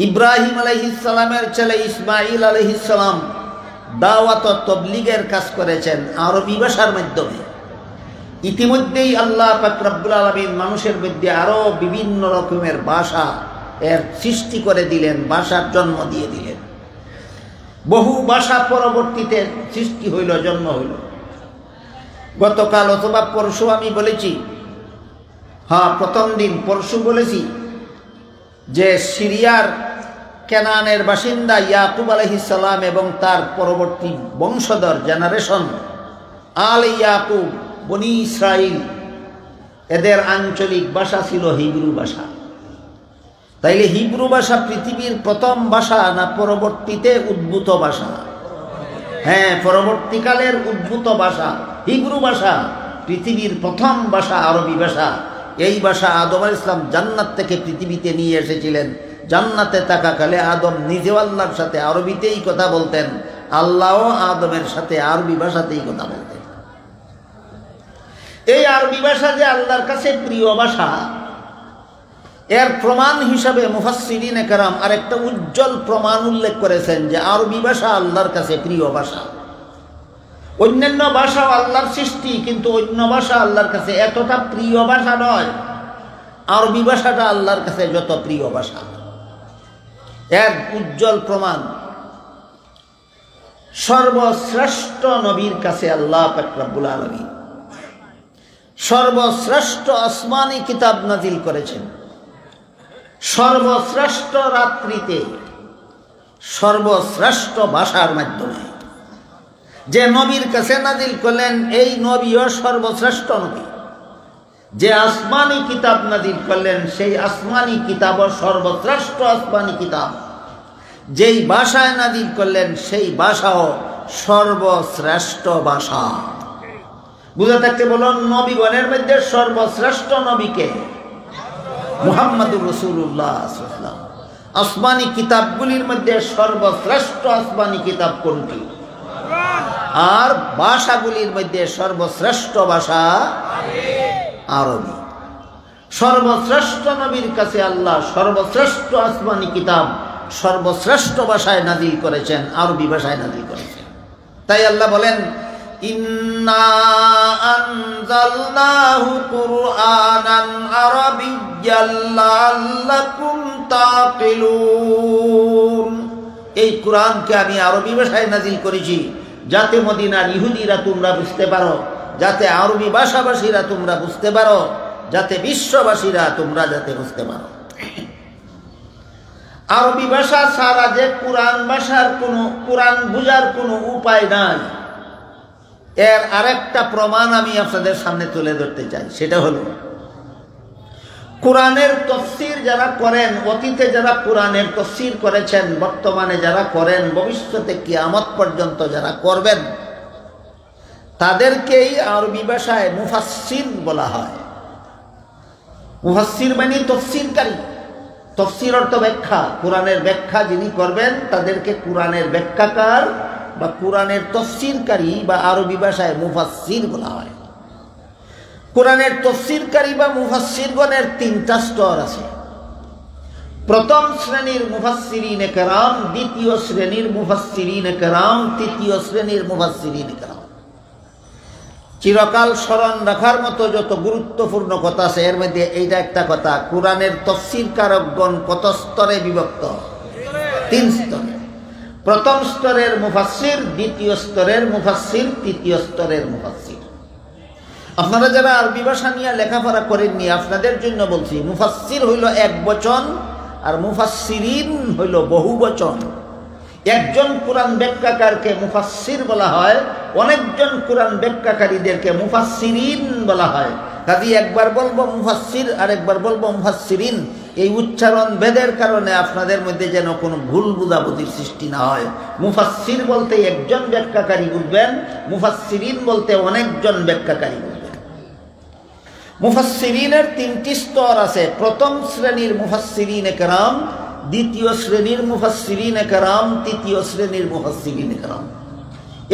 ইব্রাহিম আলাইহিস সালামের ছেলে ইসমাঈল আলাইহিস সালাম দাওয়াত ও তাবলীগের কাজ করেছেন আরবি ভাষার মাধ্যমে। ইতিমধ্যেই আল্লাহ পাক রব্বুল আলামিন মানুষের মধ্যে আরো বিভিন্ন রকমের ভাষা এর সৃষ্টি করে দিলেন, ভাষার জন্ম দিয়ে দিলেন। বহু ভাষা পরবর্তীতে সৃষ্টি হইল, জন্ম হইল। গতকাল অথবা পরশু আমি বলেছি, প্রথম দিন পরশু বলেছি যে সিরিয়ার কেনানের বাসিন্দা ইয়াকুব আলাইহিস সালাম এবং তার পরবর্তী বংশধর জেনারেশন আল ইয়াকুব, বনি ইসরাইল, এদের আঞ্চলিক ভাষা ছিল হিব্রু ভাষা। তাইলে হিব্রু ভাষা পৃথিবীর প্রথম ভাষা না পরবর্তীতে উদ্ভূত ভাষা? হ্যাঁ, পরবর্তীকালের উদ্ভূত ভাষা হিব্রু ভাষা। পৃথিবীর প্রথম ভাষা আরবি ভাষা। এই ভাষা আদম আলাইহিস সালাম জান্নাত থেকে পৃথিবীতে নিয়ে এসেছিলেন। জান্নাতে থাকাকালে আদম নিজেও আল্লাহর সাথে আরবিতেই কথা বলতেন, আল্লাহও আদমের সাথে আরবি ভাষাতেই কথা বলতেন। এই আরবি ভাষা যে আল্লাহর কাছে প্রিয় ভাষা, এর প্রমাণ হিসাবে মুফাসসিরিন কেরাম আরেকটা উজ্জ্বল প্রমাণ উল্লেখ করেছেন যে আরবি ভাষা আল্লাহর কাছে প্রিয় ভাষা। অন্যান্য ভাষাও আল্লাহর সৃষ্টি, কিন্তু অন্য ভাষা আল্লাহর কাছে এতটা প্রিয় ভাষা নয়। আরবি ভাষাটা আল্লাহর কাছে যত প্রিয় ভাষা। এর উজ্জ্বল প্রমাণ সর্বশ্রেষ্ঠ নবীর কাছে আল্লাহ পাক রব্বুল আলামিন সর্বশ্রেষ্ঠ আসমানি কিতাব নাজিল করেছেন। সর্বশ্রেষ্ঠ রাত্রিতে সর্বশ্রেষ্ঠ ভাষার মাধ্যমে যে নবীর কাছে নাজিল করলেন, এই নবীও সর্বশ্রেষ্ঠ নবী। যে আসমানি কিতাব নাজিল করলেন, সেই আসমানি কিতাবও সর্বশ্রেষ্ঠ আসমানি কিতাব। যেই ভাষায় নাজিল করলেন, সেই ভাষাও সর্বশ্রেষ্ঠ ভাষা। বুঝে থাকতে বলুন, নবীগণের মধ্যে সর্বশ্রেষ্ঠ নবীকে? মুহাম্মাদুর রাসূলুল্লাহ সাল্লাল্লাহু আলাইহি ওয়াসাল্লাম। আসমানি কিতাবগুলির মধ্যে সর্বশ্রেষ্ঠ আসমানি কিতাব কোনটি? আর ভাষাগুলির মধ্যে সর্বশ্রেষ্ঠ ভাষা আরবি। সর্বশ্রেষ্ঠ নবীর কাছে আল্লাহ সর্বশ্রেষ্ঠ আসমানি কিতাব সর্বশ্রেষ্ঠ ভাষায় নাজিল করেছেন, আরবি ভাষায় নাজিল করেছেন। তাই আল্লাহ বলেন, ইন্না আনজালনাহু কুরআনান আরাবিয়্যান লাআল্লাকুম তাকিলুন। এই কোরআনকে আমি আরবি ভাষায় নাজিল করেছি যাতে মদিনার ইহুদিরা তোমরা বুঝতে পারো, যাতে আরবি ভাষাভাষীরা তোমরা বুঝতে পারো, যাতে বিশ্ববাসীরা তোমরা যাতে বুঝতে পারো। আরবি ভাষা ছাড়া যে কোরআন ভাষার কোনো কোরআন বুঝার কোনো উপায় নাই, এর আরেকটা প্রমাণ আমি আপনাদের সামনে তুলে ধরতে চাই। সেটা হলো, কোরআনের তাফসীর যারা করেন, অতীতে যারা কোরআনের তাফসীর করেছেন, বর্তমানে যারা করেন, ভবিষ্যতে কিয়ামত পর্যন্ত যারা করবেন, তাদেরকেই আরবি ভাষায় মুফাসসির বলা হয়। মুফাসসির মানে তাফসীরকারী। তাফসীর অর্থ ব্যাখ্যা। কোরআনের ব্যাখ্যা যিনি করবেন তাদেরকে কোরআনের ব্যাখ্যাকার বা কোরআনের তাফসীরকারী বা আরবি ভাষায় মুফাসসির বলা হয়। কোরআনের তাফসীরকারী বা মুফাসসিরগণের তিনটা স্তর আছে। প্রথম শ্রেণীর মুফাসসিরিনে কেরাম, দ্বিতীয় শ্রেণীর মুফাসসিরিনে কেরাম, তৃতীয় শ্রেণীর মুফাসসিরিনে কেরাম। চিরকাল স্মরণ রাখার মতো যত গুরুত্বপূর্ণ কথা আছে এর মধ্যে এইটা একটা কথা, কোরআনের তাফসীরকারকগণ কত স্তরে বিভক্ত? 3 স্তরে। প্রথম স্তরের মুফাসসির, দ্বিতীয় স্তরের মুফাসসির, তৃতীয় স্তরের মুফাসসির। আপনারা যারা আরবি ভাষা নিয়ে লেখাপড়া করেননি, আপনাদের জন্য বলছি, মুফাসসির হইল এক বচন আর মুফাসসিরিন হইল বহু বচন। একজন কোরআন ব্যাখ্যাকারকে মুফাসসির বলা হয়, অনেকজন কোরআন ব্যাখ্যাকারীদেরকে মুফাসসিরিন বলা হয়। কাজী একবার বলবো মুফাসসির আর একবার বলবো মুফাসসিরিন, এই উচ্চারণ ভেদের কারণে আপনাদের মধ্যে যেন কোনো ভুল বুঝাবুঝির সৃষ্টি না হয়। মুফাসসির বলতে একজন ব্যাখ্যাকারী বুঝবেন, মুফাসসিরিন বলতে অনেকজন ব্যাখ্যাকারী বুঝবেন। মুফাসসিরিনের 3টি স্তর আছে। প্রথম শ্রেণীর মুফাসসিরিনে কেরাম, দ্বিতীয় শ্রেণীর মুফাসসিরিনে কেরাম, তৃতীয় শ্রেণীর মুফাসসিরিনে কেরাম।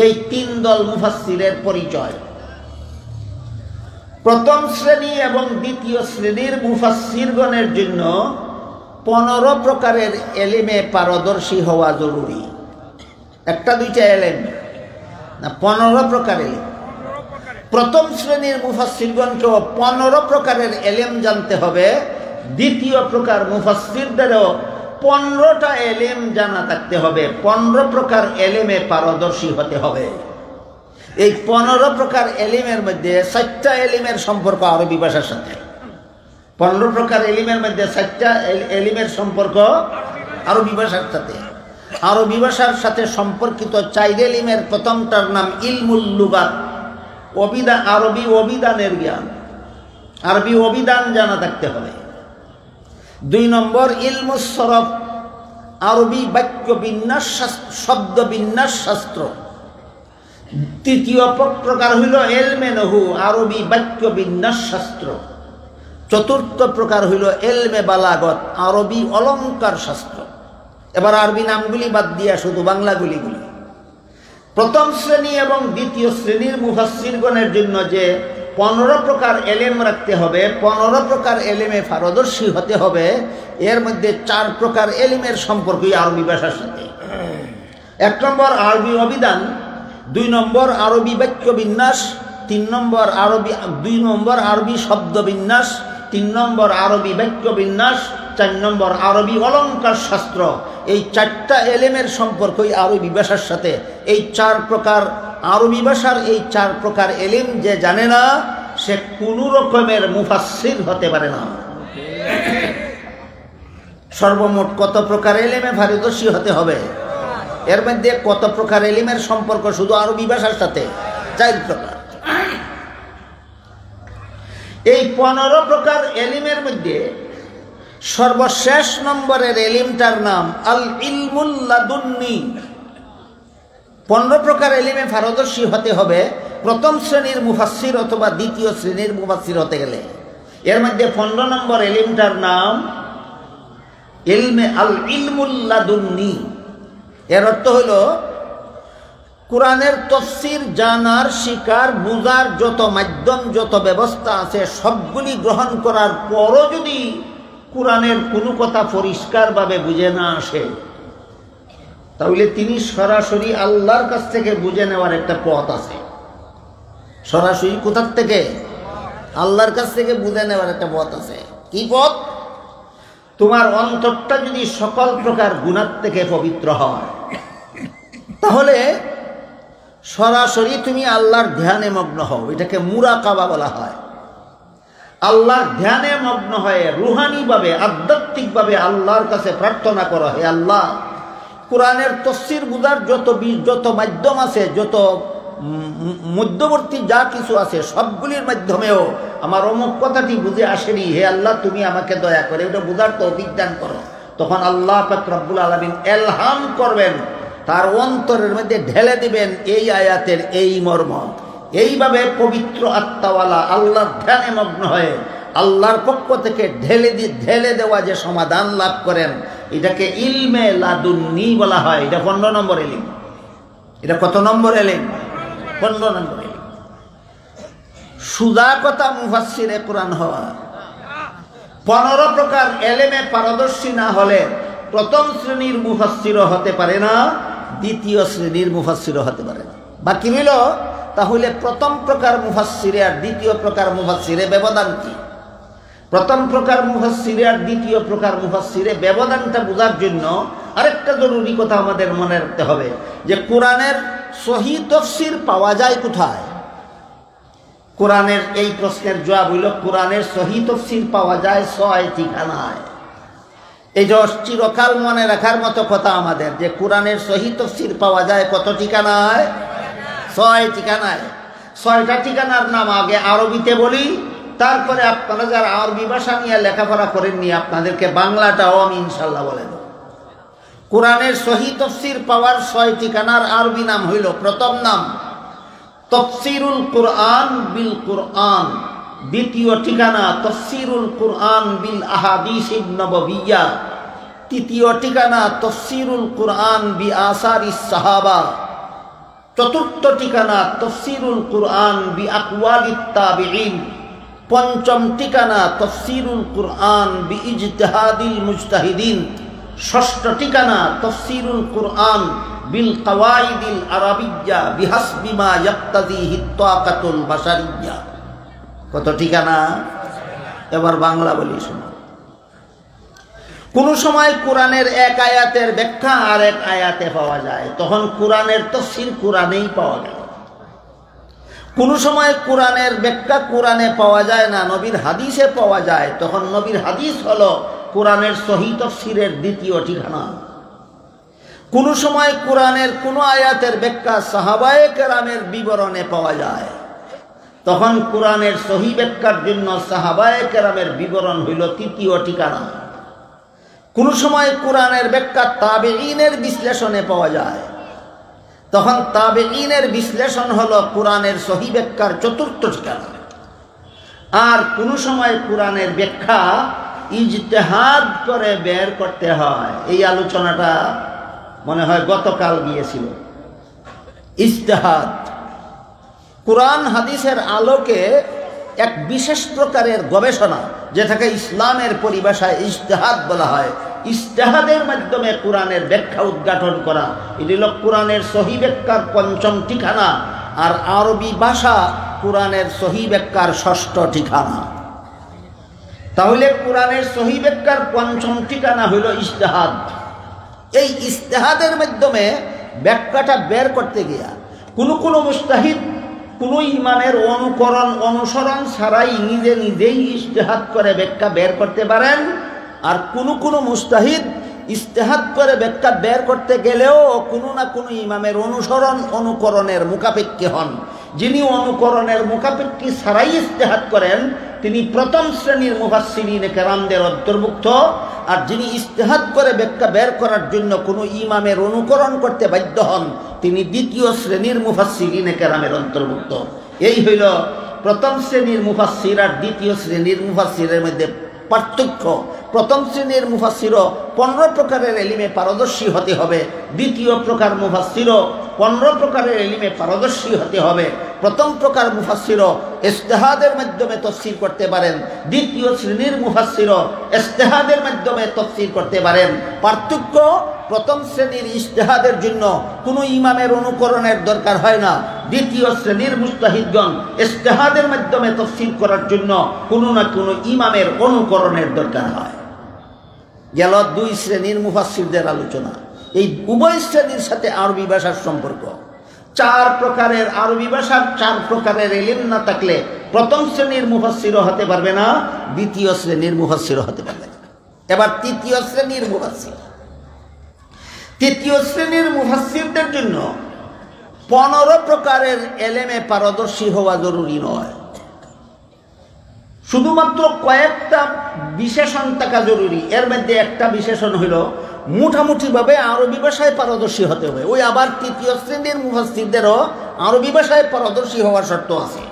এই 3 দল মুফাসসিরের পরিচয়। প্রথম শ্রেণী এবং দ্বিতীয় শ্রেণীর মুফাসসিরগণের জন্য 15 প্রকারের এলেমে পারদর্শী হওয়া জরুরি। একটা দুইটা এলেম না, 15 প্রকার এলেম। প্রথম শ্রেণীর মুফাসসিরগণকেও 15 প্রকারের এলেম জানতে হবে। দ্বিতীয় প্রকার মুফাসসিরদেরও 15টা এলেম জানা থাকতে হবে। 15 প্রকার এলেমে পারদর্শী হতে হবে। এই 15 প্রকার এলিমের মধ্যে 4টা এলিমের সম্পর্ক আরবি ভাষার সাথে। 15 প্রকার এলিমের মধ্যে 4টা এলিমের সম্পর্ক আরবি ভাষার সাথে। আরবি ভাষার সাথে সম্পর্কিত 4 এলিমের প্রথমটার নাম ইলমুল লুগাত, আরবি অভিধানের জ্ঞান। আরবি অভিধান জানা থাকতে হবে। 2 নম্বর ইলমুস সরফ, আরবি বাক্য বিন্যাস, শব্দ বিন্যাস শাস্ত্র। তৃতীয় প্রকার হইল এলমে নহু, আরবি বাক্য বিন্যাস শাস্ত্র। চতুর্থ প্রকার হইল এলমে বালাগত, আরবি অলঙ্কার শাস্ত্র। এবার আরবি নামগুলি বাদ দিয়া শুধু বাংলাগুলি। প্রথম শ্রেণী এবং দ্বিতীয় শ্রেণীর মুফাসসিরগণের জন্য যে 15 প্রকার এলেম রাখতে হবে, 15 প্রকার এলেমে পারদর্শী হতে হবে, এর মধ্যে 4 প্রকার এলিমের সম্পর্কই আরবি ভাষার সাথে। 1 নম্বর আরবি অভিধান, 2 নম্বর আরবি বাক্য বিন্যাস, 3 নম্বর আরবি শব্দ বিন্যাস, 3 নম্বর আরবি বাক্য বিন্যাস, 4 নম্বর আরবি অলঙ্কার শাস্ত্র। এই 4টা এলেমের সম্পর্কই আরবি ভাষার সাথে। এই 4 প্রকার আরবি ভাষার এই 4 প্রকার এলিম যে জানে না, সে কোনো রকমের মুফাসসির হতে পারে না। সর্বমোট কত প্রকার এলিমে পারদর্শী হতে হবে? এর মধ্যে কত প্রকার এলিমের সম্পর্ক শুধু আরবি ভাষার সাথে? 4 প্রকার। এই 15 প্রকার এলিমের মধ্যে সর্বশেষ নম্বরের এলিমটার নাম আল ইলমুল লাদুন্নি। 15 প্রকার এলিমে পারদর্শী হতে হবে, প্রথম শ্রেণীর মুফাসসির অথবা দ্বিতীয় শ্রেণীর মুফাসসির হতে গেলে এর মধ্যে 15 নম্বর ইলমটার নাম ইলমে আল ইলমুল লাদুন্নি। এর অর্থ হলো কোরআনের তাফসীর জানার, শিকার, বুঝার যত মাধ্যম, যত ব্যবস্থা আছে সবগুলি গ্রহণ করার পরও যদি কোরআনের কোনো কথা পরিষ্কারভাবে বুঝে না আসে, তাহলে তিনি সরাসরি আল্লাহর কাছ থেকে বুঝে নেওয়ার একটা পথ আছে। সরাসরি কোথার থেকে? আল্লাহর কাছ থেকে বুঝে নেওয়ার একটা পথ আছে। কি পথ? তোমার অন্তরটা যদি সকল প্রকার গুনাহ থেকে পবিত্র হয়, তাহলে সরাসরি তুমি আল্লাহর ধ্যানে মগ্ন হও। এটাকে মুরাকাবা বলা হয়। আল্লাহর ধ্যানে মগ্ন হয়ে রুহানিভাবে, আধ্যাত্মিকভাবে আল্লাহর কাছে প্রার্থনা করো, হে আল্লাহ, কোরআনের তাফসীর বুঝার যত মাধ্যম আছে, যত মধ্যবর্তী যা কিছু আছে সবগুলির মাধ্যমেও আমার অমুক কথাটি বুঝে আসেনি, হে আল্লাহ তুমি আমাকে দয়া করে ওটা বুঝার তৌফিক দান করো। তখন আল্লাহ পাক রব্বুল আলামিন ইলহাম করবেন, তার অন্তরের মধ্যে ঢেলে দিবেন এই আয়াতের এই মর্ম। এইভাবে পবিত্র আত্মাওয়ালা আল্লাহর ধ্যানে মগ্ন হয়ে আল্লাহর পক্ষ থেকে ঢেলে দেওয়া যে সমাধান লাভ করেন, এটাকে ইলমে লাদুন্নি বলা হয়। এটা 15 নম্বর ইলম। এটা কত নম্বর ইলম? 15 নম্বর ইলম। সুজা কথা মুফাসসিরে কোরআন হওয়া। 15 প্রকার ইলমে পারদর্শী না হলে প্রথম শ্রেণীর মুফাসসিরও হতে পারে না, দ্বিতীয় শ্রেণীর মুফাসসিরও হতে পারে না। বাকি রইল তাহলে প্রথম প্রকার মুফাসসিরে আর দ্বিতীয় প্রকার মুফাসসিরে ব্যবধান কি? প্রথম প্রকার মুফাসসিরে আর দ্বিতীয় প্রকার মুফাসসিরে ব্যবধানটা বোঝার জন্য আরেকটা জরুরি কথা আমাদের মনে রাখতে হবে যে কোরআনের সহিহ তাফসীর পাওয়া যায় কোথায়? কোরআনের এই প্রশ্নের জবাব হইল কোরআনের সহিহ তাফসীর পাওয়া যায় 6 ঠিকানায়। এই যে চিরকাল মনে রাখার মতো কথা আমাদের, যে কোরআনের সহিহ তাফসীর পাওয়া যায় কত ঠিকানায়? 6 ঠিকানায়। 6টা ঠিকানার নাম আগে আরবিতে বলি, তারপরে আপনারা যারা আরবি ভাষা নিয়ে লেখাপড়া করেননি আপনাদেরকে বাংলাটাও আমি ইনশাল্লাহ বলে দেব। কোরআনের সহিহ তাফসীর পাওয়ার 6 ঠিকানার আরবি নাম হইল, প্রথম নাম তাফসীরুল কুরআন বিল কুরআন, দ্বিতীয় ঠিকানা তাফসীরুল কুরআন বিল আহাদিসিন নববিয়্যা, তৃতীয় ঠিকানা তাফসীরুল কুরআন বি আসারিস সাহাবা, চতুর্থ ঠিকানা তাফসীরুল কুরআন বি আকওয়ালিত তাবিঈন, পঞ্চম ঠিকানা তাফসীরুল কুরআন বি ইজতিহাদিল মুজতাহিদিন, ষষ্ঠ ঠিকানা তাফসীরুল কুরআন বিল কাওয়াইদিল আরাবিয়্যা বিহাসবি মা ইয়াক্তাযিহি তাকাতুল বাশারিয়্যা। কত ঠিকানা? এবার বাংলা বলি শোনো। কোন সময় কোরআনের এক আয়াতের ব্যাখ্যা আর এক আয়াতে পাওয়া যায়, তখন কোরআনের তাফসীর কোরআনেই পাওয়া গেল। কোন সময় কোরআনের ব্যাখ্যা কোরআনে পাওয়া যায় না, নবীর হাদিসে পাওয়া যায়, তখন নবীর হাদিস হলো কোরআনের সহিহ তাফসীরের দ্বিতীয় ঠিকানা। কোন সময় কোরআনের কোন আয়াতের ব্যাখ্যা সাহাবায়ে কেরামের বিবরণে পাওয়া যায়, তখন কোরআনের সহিহ ব্যাখ্যার জন্য সাহাবায়ে কেরামের বিবরণ হইল তৃতীয় ঠিকানা। কোন সময় কোরআনের ব্যাখ্যা তাবেঈনের বিশ্লেষণে পাওয়া যায়, তখন তাবেঈনের বিশ্লেষণ হলো কোরআনের সহিহ ব্যাখ্যার চতুর্থ ঠিকানা। আর কোন সময় কোরআনের ব্যাখ্যা ইজতিহাদ করে বের করতে হয়। এই আলোচনাটা মনে হয় গতকাল গিয়েছিল। ইজতিহাদ কোরআন হাদিসের আলোকে এক বিশেষ প্রকারের গবেষণা, যেটাকে ইসলামের পরিভাষায় ইজতিহাদ বলা হয়। ইজতিহাদের মাধ্যমে কোরআনের ব্যাখ্যা উদ্ঘাটন করা, এটি হল কোরআনের সহিহ ব্যাখ্যার পঞ্চম ঠিকানা। আর আরবি ভাষা কোরআনের সহিহ ব্যাখ্যার ষষ্ঠ ঠিকানা। তাহলে কোরআনের সহিহ ব্যাখ্যার পঞ্চম ঠিকানা হইল ইজতিহাদ। এই ইজতিহাদের মাধ্যমে ব্যাখ্যাটা বের করতে গিয়া কোনো মুজতাহিদ কোনো ইমামের অনুসরণ ছাড়াই নিজে নিজেই ইজতিহাদ করে ব্যাখ্যা বের করতে পারেন। আর কোনো মুজতাহিদ ইজতিহাদ করে ব্যাখ্যা বের করতে গেলেও কোনো না কোনো ইমামের অনুকরণের মুখাপেক্ষী হন। যিনি অনুকরণের মুখাপেক্ষী ছাড়াই ইজতিহাদ করেন, তিনি প্রথম শ্রেণীর মুফাসসিরিনে কেরামদের অন্তর্ভুক্ত। আর যিনি ইজতিহাদ করে ব্যাখ্যা বের করার জন্য কোনো ইমামের অনুকরণ করতে বাধ্য হন, তিনি দ্বিতীয় শ্রেণীর মুফাসসিরিনে কেরামের অন্তর্ভুক্ত। এই হইল প্রথম শ্রেণীর মুফাসসির আর দ্বিতীয় শ্রেণীর মুফাসসিরের মধ্যে পার্থক্য। প্রথম শ্রেণীর মুফাসসিরও 15 প্রকারের এলিমে পারদর্শী হতে হবে, দ্বিতীয় প্রকার মুফাসসিরও 15 প্রকারের এলিমে পারদর্শী হতে হবে। প্রথম প্রকার মুফাসসিরও ইজতিহাদের মাধ্যমে তাফসীর করতে পারেন, দ্বিতীয় শ্রেণীর মুফাসসিরও ইজতিহাদের মাধ্যমে তাফসীর করতে পারেন। পার্থক্য, প্রথম শ্রেণীর ইজতিহাদের জন্য কোনো ইমামের অনুকরণের দরকার হয় না, দ্বিতীয় শ্রেণীর মুজতাহিদগণ ইজতিহাদের মাধ্যমে তাফসীর করার জন্য কোনো না কোনো ইমামের অনুকরণের দরকার হয়। গেল 2 শ্রেণীর মুফাসসিরদের আলোচনা। এই উভয় শ্রেণীর সাথে আরবি ভাষার সম্পর্ক। 4 প্রকারের আরবি ভাষার 4 প্রকারের ইলম না থাকলে প্রথম শ্রেণীর মুফাসসিরও হতে পারবে না, দ্বিতীয় শ্রেণীর মুফাসসিরও হতে পারবে না। এবার তৃতীয় শ্রেণীর মুফাসসির। তৃতীয় শ্রেণীর মুফাসসিরদের জন্য 15 প্রকারের ইলমে পারদর্শী হওয়া জরুরি নয়, শুধুমাত্র কয়েকটা বিশেষণ থাকা জরুরি। এর মধ্যে একটা বিশেষণ হইল মোটামুটিভাবে আরবি ভাষায় পারদর্শী হতে হবে। ওই আবার তৃতীয় শ্রেণীর মুফাসসিরদেরও আরবি ভাষায় পারদর্শী হওয়ার শর্ত আছে।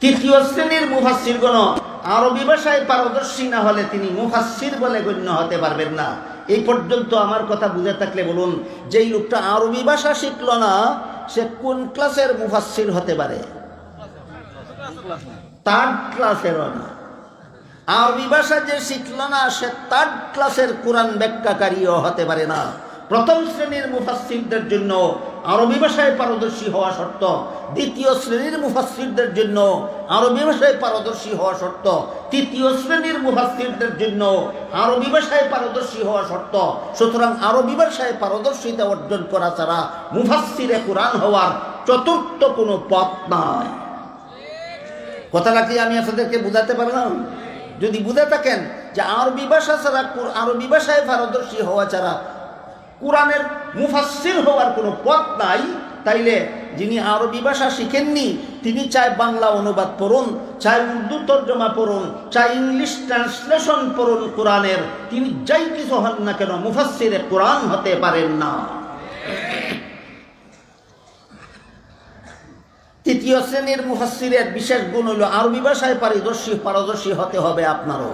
তৃতীয় শ্রেণীর মুফাসসিরগণ আরবি ভাষায় পারদর্শী না হলে তিনি মুফাসসির বলে গণ্য হতে পারবেন না। এই পর্যন্ত আমার কথা বুঝে থাকলে বলুন, যেই লোকটা আরবি ভাষা শিখল না, সে কোন ক্লাসের মুফাসসির হতে পারে? 3rd ক্লাসেরও না। আরবি ভাষা যে শিখল না, সে 3rd ক্লাসের কোরআন ব্যাখ্যাকারীও হতে পারে না। প্রথম শ্রেণীর মুফাসসিরদের জন্য আরবি ভাষায় পারদর্শী হওয়া শর্ত, দ্বিতীয় শ্রেণীর মুফাসসিরদের জন্য আরবি ভাষায় পারদর্শী হওয়া শর্ত, তৃতীয় শ্রেণীর মুফাসসিরদের জন্য আরবি ভাষায় পারদর্শী হওয়া শর্ত। সুতরাং আরবি ভাষায় পারদর্শিতা অর্জন করা ছাড়া মুফাসসিরে কোরআন হওয়ার চতুর্থ কোনো পথ নাই। কথাটা কি আমি আপনাদেরকে বুঝাতে পারলাম? যদি বুঝে থাকেন যে আরবি ভাষা ছাড়া, আরবি ভাষায় পারদর্শী হওয়া ছাড়া কোরআনের মুফাসসির হওয়ার কোনো পথ নাই, তাইলে যিনি আরবি ভাষা শিখেননি তিনি চাই বাংলা অনুবাদ পড়ুন, চাই উর্দু তর্জমা পড়ুন, চাই ইংলিশ ট্রান্সলেশন পড়ুন কোরআনের, তিনি যাই কিছু হন না কেন মুফাসসিরে কোরআন হতে পারেন না। তৃতীয় শ্রেণীর মুফাসসিরের বিশেষ গুণ হইল আরবি ভাষায় পারদর্শী হতে হবে আপনারও।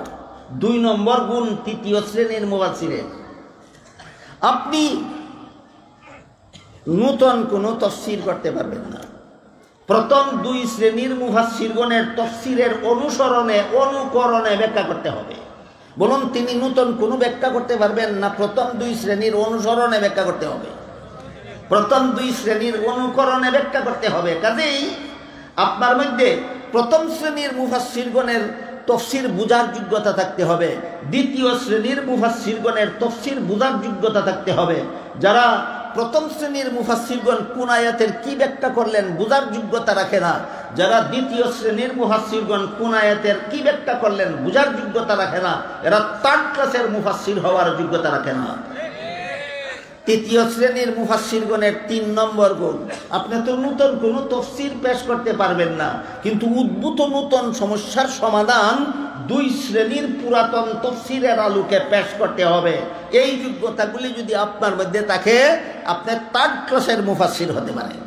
2 নম্বর গুণ তৃতীয় শ্রেণীর মুফাসসিরের, আপনি নূতন কোনো তাফসীর করতে পারবেন না। প্রথম 2 শ্রেণীর মুফাসসিরগণের তাফসীরের অনুকরণে ব্যাখ্যা করতে হবে। বলুন, তিনি নূতন কোনো ব্যাখ্যা করতে পারবেন না, প্রথম 2 শ্রেণীর অনুসরণে ব্যাখ্যা করতে হবে, প্রথম 2 শ্রেণীর অনুকরণে ব্যাখ্যা করতে হবে। কাজেই আপনার মধ্যে প্রথম শ্রেণীর মুফাসসিরগণের তাফসীর বুঝার যোগ্যতা থাকতে হবে, দ্বিতীয় শ্রেণীর মুফাসসিরগণের তাফসীর বুঝার যোগ্যতা থাকতে হবে। যারা প্রথম শ্রেণীর মুফাসসিরগণ কোন আয়াতের কি ব্যাখ্যা করলেন বুঝার যোগ্যতা রাখে না, যারা দ্বিতীয় শ্রেণীর মুফাসসিরগণ কোন আয়াতের কি ব্যাখ্যা করলেন বুঝার যোগ্যতা রাখে না, এরা 3rd ক্লাসের মুফাসসির হওয়ার যোগ্যতা রাখে না। তৃতীয় শ্রেণীর মুফাসসিরগণের 3 নম্বর গুণ, আপনি তো নূতন কোনো তাফসীর পেশ করতে পারবেন না, কিন্তু উদ্ভূত নূতন সমস্যার সমাধান 2 শ্রেণীর পুরাতন তাফসীরের আলোকে পেশ করতে হবে। এই যোগ্যতাগুলি যদি আপনার মধ্যে থাকে, আপনি 3rd ক্লাসের মুফাসসির হতে পারেন।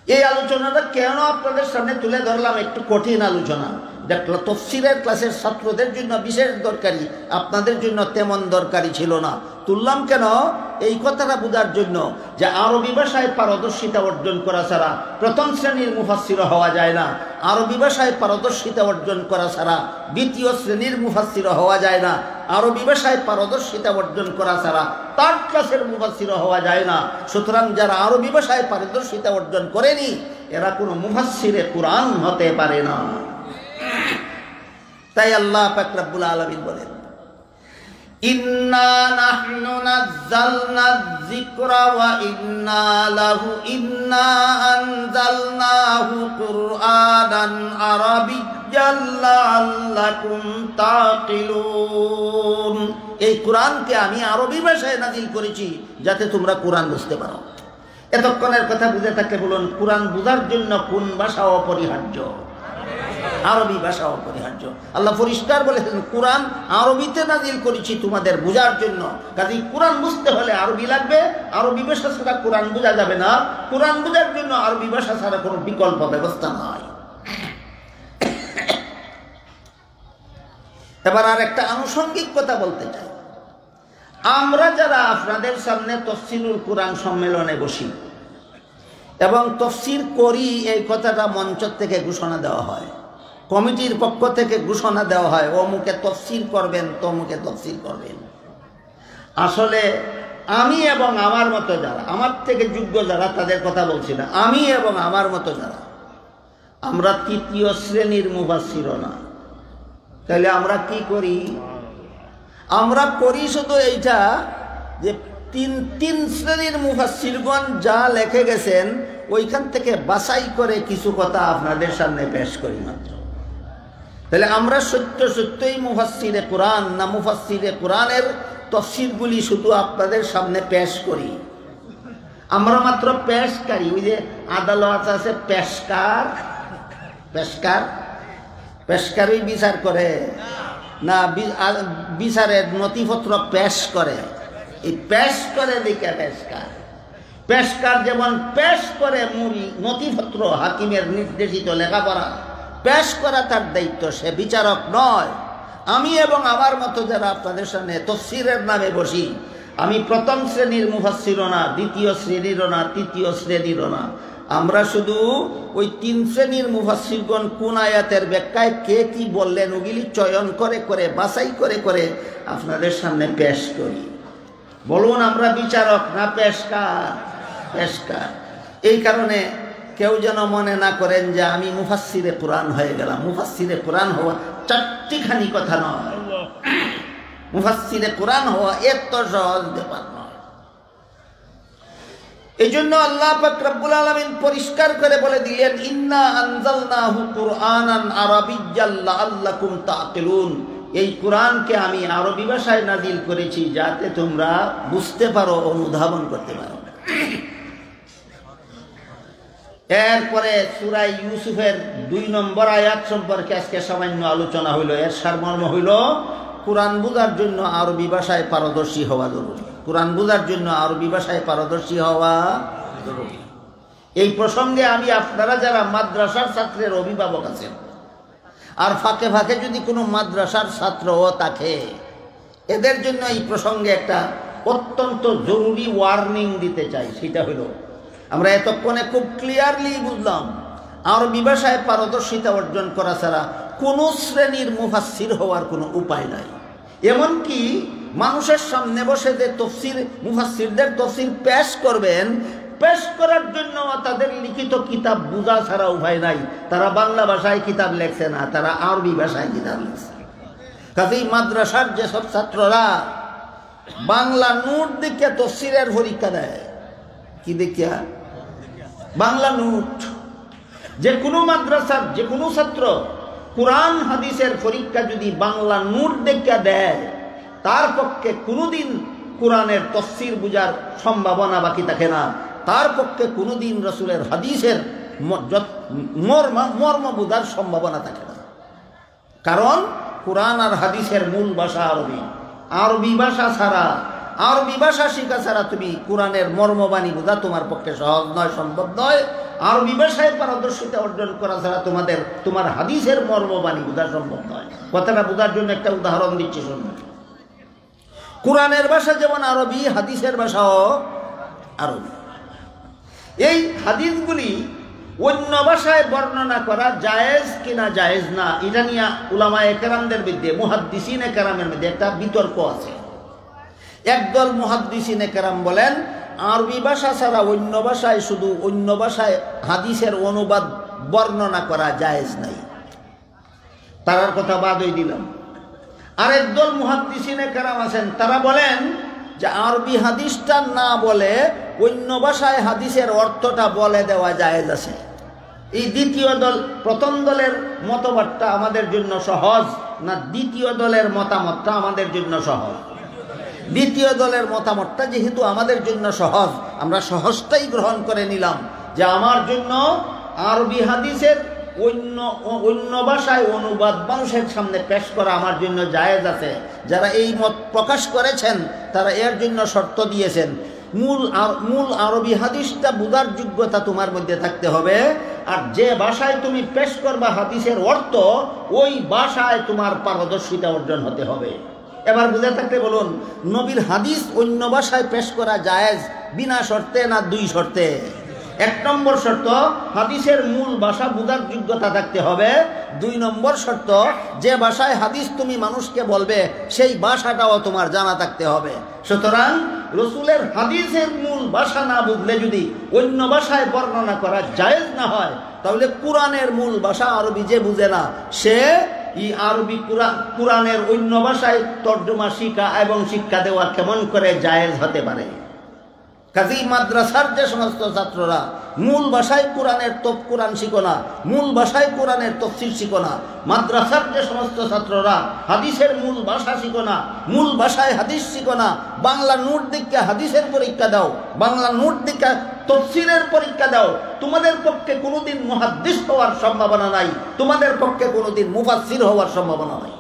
এই আলোচনাটা কেন আপনাদের সামনে তুলে ধরলাম, একটু কঠিন আলোচনা, দেখলো তাফসীরের ক্লাসের ছাত্রদের জন্য বিশেষ দরকারি, আপনাদের জন্য তেমন দরকারি ছিল না। তুললাম কেন? এই কথাটা বোঝার জন্য যে আরবি ভাষায় পারদর্শিতা অর্জন করা ছাড়া প্রথম শ্রেণীর মুফাসসির হওয়া যায় না, আরবি ভাষায় পারদর্শিতা অর্জন করা ছাড়া দ্বিতীয় শ্রেণীর মুফাসসির হওয়া যায় না, আরবি ভাষায় পারদর্শিতা অর্জন করা ছাড়া 3rd ক্লাসের মুফাসসির হওয়া যায় না। সুতরাং যারা আরবি ভাষায় পারদর্শিতা অর্জন করেনি, এরা কোনো মুফাসসিরে কোরআন হতে পারে না। তাই আল্লাহ পাক রব্বুল আলামিন বলেন, ইন্না নাহনু নাযালনা যিকরা ওয়া ইন্না আনজালনাহু কুরআনান আরাবিয়্যান লাআল্লাকুম তাকিলুন। এই কোরআনকে আমি আরবি ভাষায় নাযিল করেছি যাতে তোমরা কোরআন বুঝতে পারো। এতক্ষণের কথা বুঝে থাকলে বলুন, কোরআন বুঝার জন্য কোন ভাষা অপরিহার্য? আরবি ভাষা অপরিহার্য। আল্লাহ পরিষ্কার বলেছেন কোরআন আরবিতে নাজিল করেছি তোমাদের বোঝার জন্য। কাজেই কোরআন বুঝতে হলে আরবি লাগবে, আরবি ভাষা ছাড়া কোরআন বোঝা যাবে না। কোরআন বোঝার জন্য আরবি ভাষা ছাড়া কোনো বিকল্প ব্যবস্থা নাই। এবার আর একটা আনুষঙ্গিক কথা বলতে চাই। আমরা যারা আপনাদের সামনে তাফসীরুল কোরআন সম্মেলনে বসি এবং তাফসীর করি, এই কথাটা মঞ্চ থেকে ঘোষণা দেওয়া হয়, কমিটির পক্ষ থেকে ঘোষণা দেওয়া হয় অমুকে তাফসীর করবেন, তমুকে তাফসীর করবেন। আসলে আমি এবং আমার মতো যারা, আমার থেকে যোগ্য যারা, তাদের কথা বলছি না, আমি এবং আমার মতো যারা, আমরা তৃতীয় শ্রেণীর মুফাসসির না। তাহলে আমরা কি করি? আমরা করি শুধু এইটা যে তিন শ্রেণীর মুফাসসিরগণ যা লিখে গেছেন ওইখান থেকে বাছাই করে কিছু কথা আপনাদের সামনে পেশ করি মাত্র। তাহলে আমরা সত্যই মুফাসসিরে কোরআন না মুফাসসিরে কোরআনের তাফসীরগুলি শুধু আপনাদের সামনে পেশ করি? আমরা মাত্র পেশকারী। ওই যে আদালত আছে পেশকারই বিচার করে না, বিচারের নথিপত্র পেশ করে। এই পেশ করে দিকে পেশকার যেমন পেশ করে মূল নথিপত্র, হাকিমের নির্দেশিত লেখাপড়া পেশ করা তার দায়িত্ব, সে বিচারক নয়। আমি এবং আমার মতো যারা আপনাদের সামনে তাফসীরের নামে বসি, আমি প্রথম শ্রেণীর মুফাসসিরও না, দ্বিতীয় শ্রেণীরও না, তৃতীয় শ্রেণীরও না। আমরা শুধু ওই তিন শ্রেণীর মুফাসসিরগণ কোন আয়াতের ব্যাখ্যায় কে কি বললেন ওগুলি চয়ন করে করে বাছাই করে করে আপনাদের সামনে পেশ করি। বলুন আমরা বিচারক না পেশকার? এই কারণে কেউ যেন মনে না করেন যে আমি মুফাসসিরে কোরআন হয়ে গেলাম। মুফাসসিরে কোরআন হওয়া চারটিখানি কথা নয়। মুফাসসিরে কোরআন হওয়া এত সহজ ব্যাপার নয়। এই জন্য আল্লাহ পাক রব্বুল আলামিন পরিষ্কার করে বলে দিলেন, ইন্না আনজালনাহু কুরআনান আরাবিয়্যাল লাআল্লাকুম তাআকিলুন। এই কোরআনকে আমি আরবি ভাষায় নাজিল করেছি যাতে তোমরা বুঝতে পারো, অনুধাবন করতে পারো। এরপরে সূরা ইউসুফের 2 নম্বর আয়াত সম্পর্কে আজকে সামান্য আলোচনা হইল। এর সারমর্ম হইল কোরআন বোঝার জন্য আরবি ভাষায় পারদর্শী হওয়া জরুরি। কোরআন বোঝার জন্য আরবি ভাষায় পারদর্শী হওয়া জরুরি। এই প্রসঙ্গে আমি আপনারা যারা মাদ্রাসার ছাত্রের অভিভাবক আছেন আর ফাঁকে ফাঁকে যদি কোনো মাদ্রাসার ছাত্রও থাকে, এদের জন্য এই প্রসঙ্গে একটা অত্যন্ত জরুরি ওয়ার্নিং দিতে চাই। সেটা হলো, আমরা এতক্ষণে খুব ক্লিয়ারলি বুঝলাম আরবি ভাষায় পারদর্শিতা অর্জন করা ছাড়া কোনো শ্রেণীর মুফাসসির হওয়ার কোনো উপায় নাই। এমনকি মানুষের সামনে বসে যে তাফসীর মুফাসসিরদের তাফসীর পেশ করবেন, পেশ করার জন্য তাদের লিখিত কিতাব বোঝা ছাড়া উপায় নাই। তারা বাংলা ভাষায় কিতাব লেখছে না, তারা আরবি ভাষায় কিতাব লিখছে। কাজেই মাদ্রাসার যেসব ছাত্ররা বাংলা নোট দেখে তাফসীরের পরীক্ষা দেয়, কি দেখিয়া? বাংলা নোট। যে কোনো মাদ্রাসার যে কোনো ছাত্র কোরআন হাদিসের পরীক্ষা যদি বাংলা নোট দেখে দেয়, তার পক্ষে কোনোদিন কোরআনের তাফসীর বোঝার সম্ভাবনা বাকি থাকে না। তার পক্ষে কোনোদিন রাসূলের হাদিসের মর্ম বোঝার সম্ভাবনা থাকে না। কারণ কোরআন আর হাদিসের মূল ভাষা আরবি। আরবি ভাষা ছাড়া, আরবি ভাষা শেখা ছাড়া তুমি কোরআনের মর্মবাণী বোঝা তোমার পক্ষে সহজ নয়, সম্ভব নয়। আরবি ভাষায় পারদর্শিতা অর্জন করা ছাড়া তোমার হাদিসের মর্মবাণী বোঝা সম্ভব নয়। কথাটা বোঝার জন্য একটা উদাহরণ দিচ্ছি শুনুন। কোরআনের ভাষা যেমন আরবি, হাদিসের ভাষাও আরবি। এই হাদিসগুলি অন্য ভাষায় বর্ণনা করা জায়েজ কিনা জায়েজ না, এটা নিয়ে উলামায়ে কেরামদের মধ্যে, মুহাদ্দিসিনে কেরামের মধ্যে একটা বিতর্ক আছে। একদল মুহাদ্দিসিনে কেরাম বলেন আরবি ভাষা ছাড়া অন্য ভাষায়, শুধু অন্য ভাষায় হাদিসের অনুবাদ বর্ণনা করা জায়েজ নাই। তার কথা বাদই দিলাম। আর একদল মুহাদ্দিসিনে কেরাম আছেন, তারা বলেন যে আরবি হাদিসটা না বলে অন্য ভাষায় হাদিসের অর্থটা বলে দেওয়া জায়েজ আছে। এই দ্বিতীয় দল, প্রথম দলের মতবাদটা আমাদের জন্য সহজ না দ্বিতীয় দলের মতামতটা আমাদের জন্য সহজ? দ্বিতীয় দলের মতামতটা যেহেতু আমাদের জন্য সহজ, আমরা সহজটাই গ্রহণ করে নিলাম যে আমার জন্য আরবি হাদিসের অন্য অন্য ভাষায় অনুবাদ মানুষের সামনে পেশ করা আমার জন্য জায়েজ আছে। যারা এই মত প্রকাশ করেছেন তারা এর জন্য শর্ত দিয়েছেন, মূল আরবি হাদিসটা বোঝার যোগ্যতা তোমার মধ্যে থাকতে হবে, আর যে ভাষায় তুমি পেশ করবা হাদিসের অর্থ ওই ভাষায় তোমার পারদর্শিতা অর্জন হতে হবে। এবার বুঝে থাকতে বলুন, নবীর হাদিস অন্য ভাষায় পেশ করা জায়েজ বিনা শর্তে না দুই শর্তে? 1 নম্বর শর্ত, হাদিসের মূল ভাষা বোঝার যোগ্যতা থাকতে হবে। 2 নম্বর শর্ত, যে ভাষায় হাদিস তুমি মানুষকে বলবে সেই ভাষাটাও তোমার জানা থাকতে হবে। সুতরাং রসুলের হাদিসের মূল ভাষা না বুঝলে যদি অন্য ভাষায় বর্ণনা করা জায়েজ না হয়, তাহলে কোরআনের মূল ভাষা আরবি যে বুঝে না সে এই আরবি কোরআনের অন্য ভাষায় তর্জমা শিক্ষা এবং শিক্ষা দেওয়া কেমন করে জায়েজ হতে পারে? কাজেই মাদ্রাসার যে সমস্ত ছাত্ররা মূল ভাষায় কোরআন শিখো না, মূল ভাষায় কোরআনের তফসির শিখো না, মাদ্রাসার যে সমস্ত ছাত্ররা হাদিসের মূল ভাষা শিখো না, মূল ভাষায় হাদিস শিখো না, বাংলা নোট দিকে হাদিসের পরীক্ষা দাও, বাংলা নোট দিকে তফসিরের পরীক্ষা দাও, তোমাদের পক্ষে কোনোদিন মুহাদ্দিস হওয়ার সম্ভাবনা নাই, তোমাদের পক্ষে কোনোদিন মুফাসসির হওয়ার সম্ভাবনা নাই।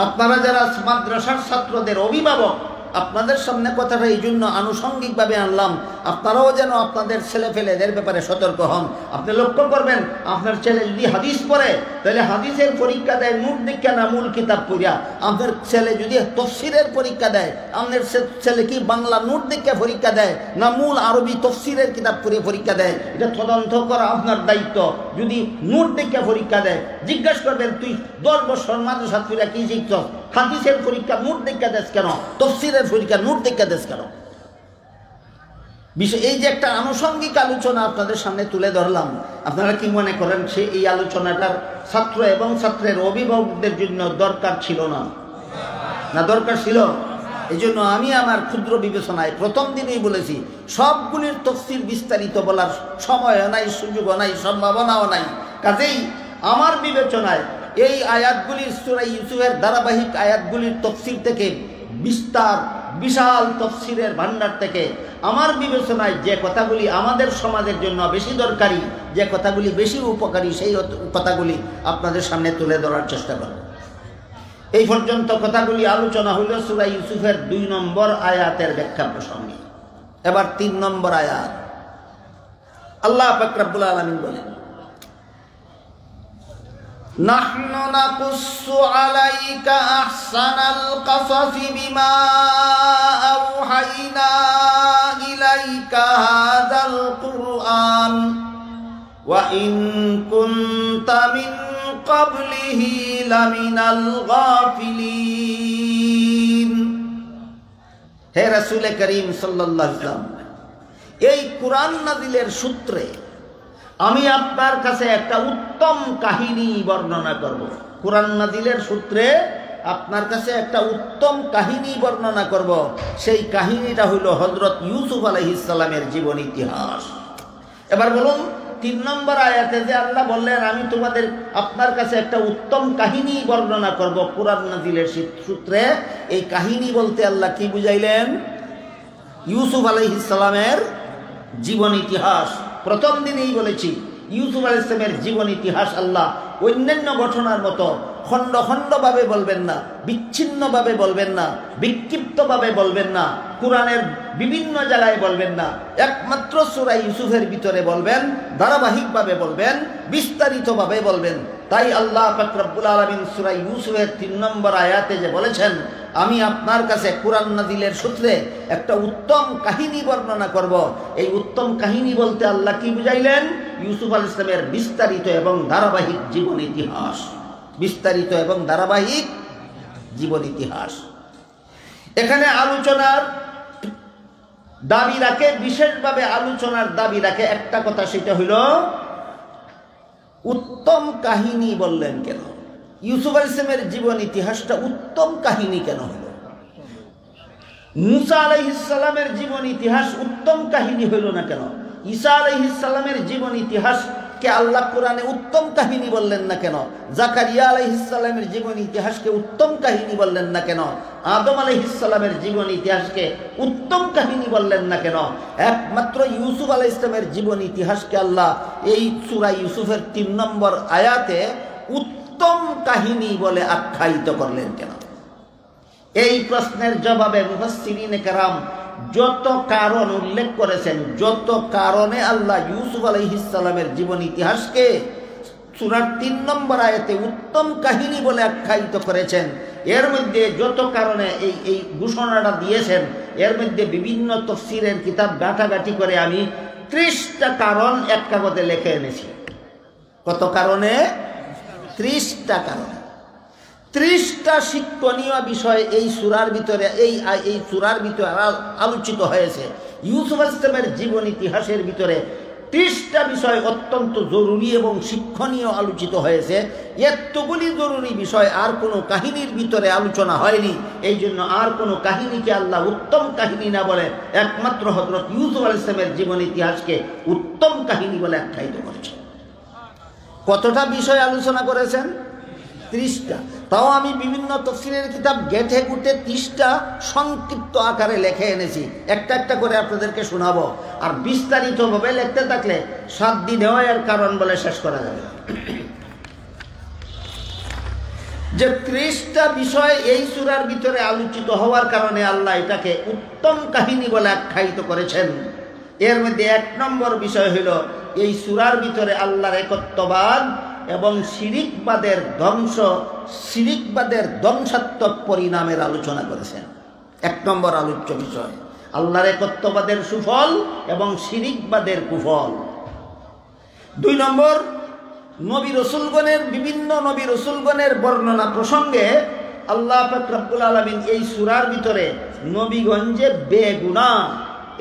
আপনারা যারা মাদ্রাসার ছাত্রদের অভিভাবক, আপনাদের সামনে কথাটা এই জন্য আনুষঙ্গিকভাবে আনলাম, আপনারাও যেন আপনাদের ছেলেপেলেদের ব্যাপারে সতর্ক হন। আপনি লক্ষ্য করবেন, আপনার ছেলে যদি হাদিস পড়ে তাহলে হাদিসের পরীক্ষা দেয় নোট দীক্ষা না মূল কিতাব পড়িয়া? আপনার ছেলে যদি তফসিরের পরীক্ষা দেয়, আপনার ছেলে কি বাংলা নোট দীক্ষা পরীক্ষা দেয় না মূল আরবি তফসিরের কিতাব পড়িয়ে পরীক্ষা দেয়? এটা তদন্ত করা আপনার দায়িত্ব। যদি নোট দীক্ষা পরীক্ষা দেয়, জিজ্ঞাসা করবেন, তুই 10 বছর মাদ্রাসা পড়িয়া কি শিখছ? হাদিসের পরীক্ষা নোট দীক্ষা দেশ কেন? তফসিরের পরীক্ষা নোট দীক্ষা দেশ কেন? বিষয় এই যে একটা আনুষঙ্গিক আলোচনা আপনাদের সামনে তুলে ধরলাম, আপনারা কি মনে করেন সে এই আলোচনাটার ছাত্র এবং ছাত্রের অভিভাবকদের জন্য দরকার ছিল না? দরকার ছিল? এই জন্য আমি আমার ক্ষুদ্র বিবেচনায় প্রথম দিনেই বলেছি, সবগুলির তফসির বিস্তারিত বলার সময়ও নাই, সুযোগও নাই, সম্ভাবনাও নাই। কাজেই আমার বিবেচনায় এই আয়াতগুলির সূরা ইউসুফের ধারাবাহিক আয়াতগুলির তফসির থেকে বিশাল তফসিরের ভান্ডার থেকে আমার বিবেচনায় যে কথাগুলি আমাদের সমাজের জন্য বেশি দরকারি, যে কথাগুলি বেশি উপকারী, সেই কথাগুলি আপনাদের সামনে তুলে ধরার চেষ্টা করব। এই পর্যন্ত কথাগুলি আলোচনা হইল সূরা ইউসুফের 2 নম্বর আয়াতের ব্যাখ্যা প্রসঙ্গে। এবার 3 নম্বর আয়াত। আল্লাহ পাক রব্বুল আলামিন বলেন, নাহনু নাকুসু আলাইকা আহসানাল কাসাসি বিমা আওহাইনা ইলাইকা হাযাল কুরআন ওয়া ইন কুনতা মিন ক্বাবলিহি লামিনাল গাফিলিন। হে রাসূল করিম সাল্লাল্লাহু আলাইহি ওয়াসাল্লাম, এই কুরআন নাযিলের সূত্রে আমি আপনার কাছে একটা উত্তম কাহিনী বর্ণনা করব। কুরআন নাযিলের সূত্রে আপনার কাছে একটা উত্তম কাহিনী বর্ণনা করব। সেই কাহিনীটা হলো হযরত ইউসুফ আলাইহিস সালামের জীবন ইতিহাস। এবার বলুন, 3 নম্বর আয়াতে যে আল্লাহ বললেন আমি আপনার কাছে একটা উত্তম কাহিনী বর্ণনা করব কুরআন নাযিলের সূত্রে, এই কাহিনী বলতে আল্লাহ কি বুঝাইলেন? ইউসুফ আলাইহিস সালামের জীবন ইতিহাস। প্রথম দিনেই বলেছি, ইউসুফ আলাইহিস সালামের জীবন ইতিহাস আল্লাহ অন্যান্য ঘটনার মতো খণ্ড খণ্ডভাবে বলবেন না, বিচ্ছিন্নভাবে বলবেন না, বিক্ষিপ্তভাবে বলবেন না, কুরআনের বিভিন্ন জায়গায় বলবেন না, একমাত্র সূরা ইউসুফের ভিতরে বলবেন, ধারাবাহিকভাবে বলবেন, বিস্তারিতভাবে বলবেন। তাই আল্লাহ পাক রব্বুল আলামিন সূরা ইউসুফের 3 নম্বর আয়াতে যে বলেছেন আমি আপনার কাছে কুরআন নাযিলের সূত্রে একটা উত্তম কাহিনী বর্ণনা করব, এই উত্তম কাহিনী বলতে আল্লাহ কি বুঝাইলেন? ইউসুফ আলাইহিস সালামের বিস্তারিত এবং ধারাবাহিক জীবন ইতিহাস। বিস্তারিত এবং ধারাবাহিক জীবন ইতিহাস। এখানে আলোচনার দাবি রাখে, বিশেষভাবে আলোচনার দাবি রাখে একটা কথা, সেটা হইল উত্তম কাহিনী বললেন কেন? ইউসুফ আলাইহিস সালামের জীবন ইতিহাসটা উত্তম কাহিনী কেন হলো? মুসা আলাইহিস সালামের জীবন ইতিহাস উত্তম কাহিনী হইল না কেন? ঈসা আলাইহিস সালামের জীবন ইতিহাস কে আল্লাহ কোরআনে উত্তম কাহিনী বললেন না কেন? জাকারিয়া আলাইহিস সালামের জীবন ইতিহাসকে উত্তম কাহিনী বললেন না কেন? আদম আলাইহিস সালামের জীবন ইতিহাসকে উত্তম কাহিনী বললেন না কেন? একমাত্র ইউসুফ আলাইহিস সালামের জীবন ইতিহাসকে আল্লাহ এই সূরা ইউসুফের ৩ নম্বর আয়াতে উত্তম কাহিনী বলে আখ্যায়িত করলেন কেন? এই প্রশ্নের জবাবে মুফাসসিরিনে কেরাম যত কারণ উল্লেখ করেছেন, যত কারণে আল্লাহ ইউসুফ আলাইহিস সালামের জীবন ইতিহাসকে সূরার ৩ নম্বর আয়াতে উত্তম কাহিনী বলে আখ্যায়িত করেছেন, এর মধ্যে যত কারণে এই ঘোষণাটা দিয়েছেন, এর মধ্যে বিভিন্ন তাফসীরের কিতাব ঘাটাঘাটি করে আমি 30টা কারণ এক কাগজে লিখে এনেছি। কত কারণে? 30টা কারণ। 30টা শিক্ষণীয় বিষয় এই সূরার ভিতরে এই সূরার ভিতরে আলোচিত হয়েছে। ইউসুফ আলাইহিস সালামের জীবন ইতিহাসের ভিতরে 30টা বিষয় অত্যন্ত জরুরি এবং শিক্ষণীয় আলোচিত হয়েছে। এতগুলি জরুরি বিষয় আর কোনো কাহিনীর ভিতরে আলোচনা হয়নি। এই জন্য আর কোনো কাহিনীকে আল্লাহ উত্তম কাহিনী না বলে একমাত্র হযরত ইউসুফ আলাইহিস সালামের জীবন ইতিহাসকে উত্তম কাহিনী বলে আখ্যায়িত করেছেন। কতটা বিষয় আলোচনা করেছেন? 30টা। তাও আমি বিভিন্ন তাফসীরের কিতাব ঘেঁটে ঘুঁটে 30টা সংক্ষিপ্ত আকারে লিখে এনেছি। একটা একটা করে আপনাদেরকে শোনাবো। আর বিস্তারিতভাবে লিখতে থাকলে 7 দিনেও এর কারণ বলে শেষ করা যাবে। যে 30টা বিষয় এই সূরার ভিতরে আলোচিত হওয়ার কারণে আল্লাহ এটাকে উত্তম কাহিনী বলে আখ্যায়িত করেছেন। এর মধ্যে 1 নম্বর বিষয় হইল এই সূরার ভিতরে আল্লাহর একত্ববাদ এবং শিরিকবাদের ধ্বংসাত্মক পরিণামের আলোচনা করেছেন। 1 নম্বর আলোচ্য বিষয় আল্লাহর একত্ববাদের সুফল এবং শিরিকবাদের কুফল। 2 নম্বর বিভিন্ন নবী রাসূলগণের বর্ণনা প্রসঙ্গে আল্লাহ পাক রব্বুল আলামিন এই সূরার ভিতরে নবীগঞ্জে বেগুনাহ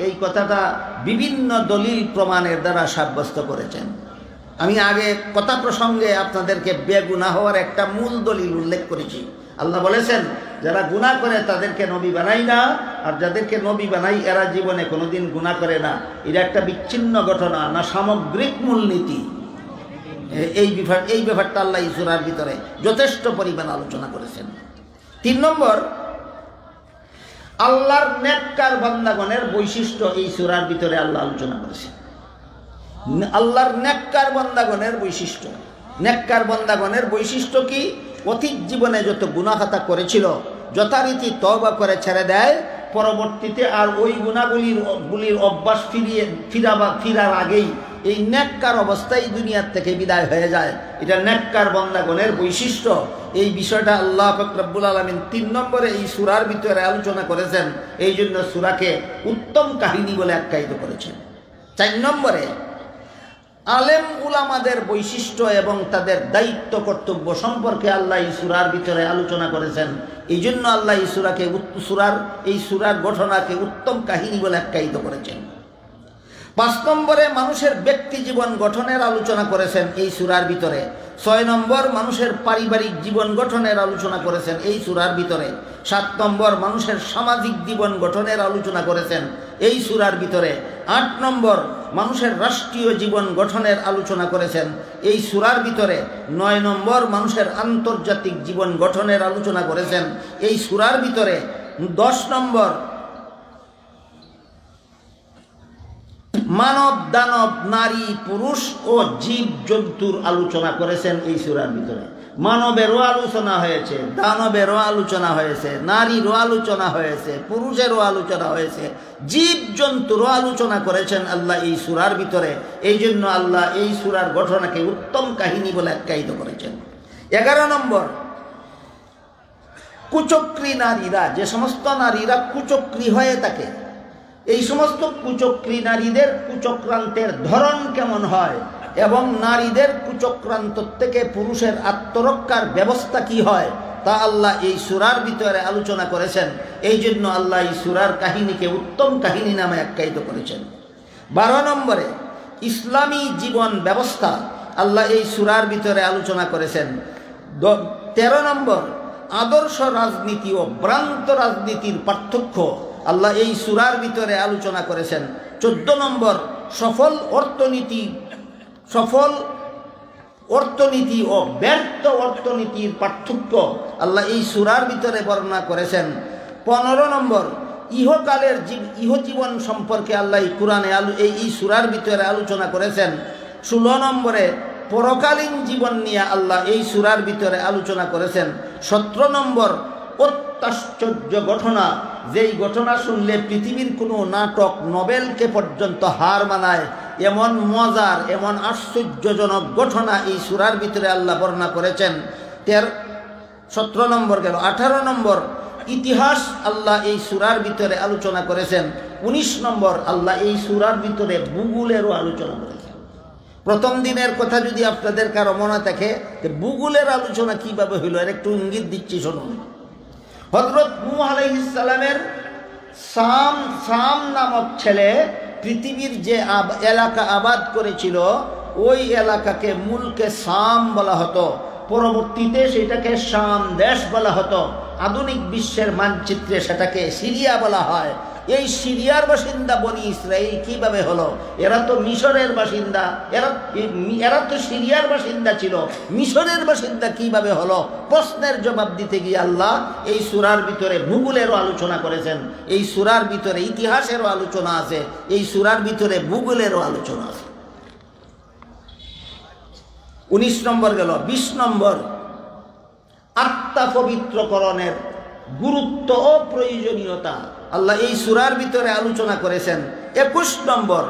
এই কথাটা বিভিন্ন দলিল প্রমাণের দ্বারা সাব্যস্ত করেছেন। আমি আগে কথা প্রসঙ্গে আপনাদেরকে বেগুনাহ হওয়ার একটা মূল দলিল উল্লেখ করেছি। আল্লাহ বলেছেন যারা গুনাহ করে তাদেরকে নবী বানাই না, আর যাদেরকে নবী বানাই এরা জীবনে কোনোদিন গুনাহ করে না। এটা একটা বিচ্ছিন্ন ঘটনা না সামগ্রিক মূলনীতি? এই ব্যাপারটা আল্লাহ এই সূরার ভিতরে যথেষ্ট পরিমাণ আলোচনা করেছেন। 3 নম্বর আল্লাহর নেককার বান্দাগণের বৈশিষ্ট্য এই সূরার ভিতরে আল্লাহ আলোচনা করেছেন। আল্লাহর নেককার বান্দাগণের বৈশিষ্ট্য। নেককার বান্দাগণের বৈশিষ্ট্য কি? অতীত জীবনে যত গুনাহ খাতা করেছিল যথারীতি তওবা করে ছেড়ে দেয়, পরবর্তীতে আর ওই গুনাহগুলির অভ্যাস ফিরার আগেই এই নেককার অবস্থায় দুনিয়ার থেকে বিদায় হয়ে যায়। এটা নেককার বান্দাগণের বৈশিষ্ট্য। এই বিষয়টা আল্লাহ পাক রব্বুল আলামিন 3 নম্বরে এই সূরার ভিতরে আলোচনা করেছেন। এই জন্য সূরাকে উত্তম কাহিনী বলে আখ্যায়িত করেছেন। 4 নম্বরে আলেম উলামাদের বৈশিষ্ট্য এবং তাদের দায়িত্ব কর্তব্য সম্পর্কে আল্লাহ এই সূরার ভিতরে আলোচনা করেছেন। এই জন্য আল্লাহ এই সূরার ঘটনাকে উত্তম কাহিনী বলে আখ্যায়িত করেছেন। 5 নম্বরে মানুষের ব্যক্তি জীবন গঠনের আলোচনা করেছেন এই সূরার ভিতরে। 6 নম্বর মানুষের পারিবারিক জীবন গঠনের আলোচনা করেছেন এই সূরার ভিতরে। 7 নম্বর মানুষের সামাজিক জীবন গঠনের আলোচনা করেছেন এই সূরার ভিতরে। 8 নম্বর মানুষের রাষ্ট্রীয় জীবন গঠনের আলোচনা করেছেন এই সূরার ভিতরে। 9 নম্বর মানুষের আন্তর্জাতিক জীবন গঠনের আলোচনা করেছেন এই সূরার ভিতরে। 10 নম্বর মানব দানব নারী পুরুষ ও জীব জন্তুর আলোচনা করেছেন এই সূরার ভিতরে। মানবেরও আলোচনা হয়েছে, দানবেরও আলোচনা হয়েছে, নারীরও আলোচনা হয়েছে, পুরুষেরও আলোচনা হয়েছে, জীব জন্তুরও আলোচনা করেছেন আল্লাহ এই সূরার ভিতরে। এই জন্য আল্লাহ এই সূরার ঘটনাকে উত্তম কাহিনী বলে আখ্যায়িত করেছেন। 11 নম্বর কুচক্রী নারীরা, যে সমস্ত নারীরা কুচক্রী হয়ে থাকে, এই সমস্ত কুচক্রী নারীদের কুচক্রান্তের ধরন কেমন হয় এবং নারীদের কুচক্রান্ত থেকে পুরুষের আত্মরক্ষার ব্যবস্থা কি হয় তা আল্লাহ এই সূরার ভিতরে আলোচনা করেছেন। এই জন্য আল্লাহ এই সূরার কাহিনীকে উত্তম কাহিনী নামে আখ্যায়িত করেছেন। 12 নম্বরে ইসলামী জীবন ব্যবস্থা আল্লাহ এই সূরার ভিতরে আলোচনা করেছেন। 13 নম্বর আদর্শ রাজনীতি ও ভ্রান্ত রাজনীতির পার্থক্য আল্লাহ এই সূরার ভিতরে আলোচনা করেছেন। 14 নম্বর সফল অর্থনীতি ও ব্যর্থ অর্থনীতির পার্থক্য আল্লাহ এই সূরার ভিতরে বর্ণনা করেছেন। 15 নম্বর, ইহকালের ইহজীবন সম্পর্কে আল্লাহ কোরআনে এই সূরার ভিতরে আলোচনা করেছেন। 16 নম্বরে, পরকালীন জীবন নিয়ে আল্লাহ এই সূরার ভিতরে আলোচনা করেছেন। 17 নম্বর, অত্যাশ্চর্য ঘটনা, যেই ঘটনা শুনলে পৃথিবীর কোনো নাটক নোবেলকে পর্যন্ত হার মানায়, এমন মজার এমন আশ্চর্যজনক ঘটনা এই সূরার ভিতরে আল্লাহ বর্ণনা করেছেন। 17 নম্বর গেল। 18 নম্বর, ইতিহাস আল্লাহ এই সূরার ভিতরে আলোচনা করেছেন। 19 নম্বর, আল্লাহ এই সূরার ভিতরে ভূগোলেরও আলোচনা করেছেন। প্রথম দিনের কথা যদি আপনাদের কারো মনে থাকে, ভূগোলের আলোচনা কিভাবে হইল এর একটু ইঙ্গিত দিচ্ছি, শুনুন। হযরত নূহ আলাইহিস সালামের সাম নামক ছেলে পৃথিবীর যে এলাকা আবাদ করেছিল, ওই এলাকাকে মুলকে সাম বলা হতো। পরবর্তীতে সেটাকে শাম দেশ বলা হতো। আধুনিক বিশ্বের মানচিত্রে সেটাকে সিরিয়া বলা হয়। এই সিরিয়ার বাসিন্দা বনি ইসরাইল কিভাবে হলো? এরা তো মিশরের বাসিন্দা, এরা তো সিরিয়ার বাসিন্দা ছিল, মিশরের বাসিন্দা কিভাবে হলো? প্রশ্নের জবাব দিতে গিয়ে আল্লাহ এই সূরার ভিতরে ভূগোলেরও আলোচনা করেছেন। এই সূরার ভিতরে ইতিহাসেরও আলোচনা আছে, এই সূরার ভিতরে ভূগোলেরও আলোচনা আছে। 19 নম্বর গেল। 20 নম্বর, আত্মা পবিত্রকরণের গুরুত্ব ও প্রয়োজনীয়তা আল্লাহ এই সূরার ভিতরে আলোচনা করেছেন। 21 নম্বর,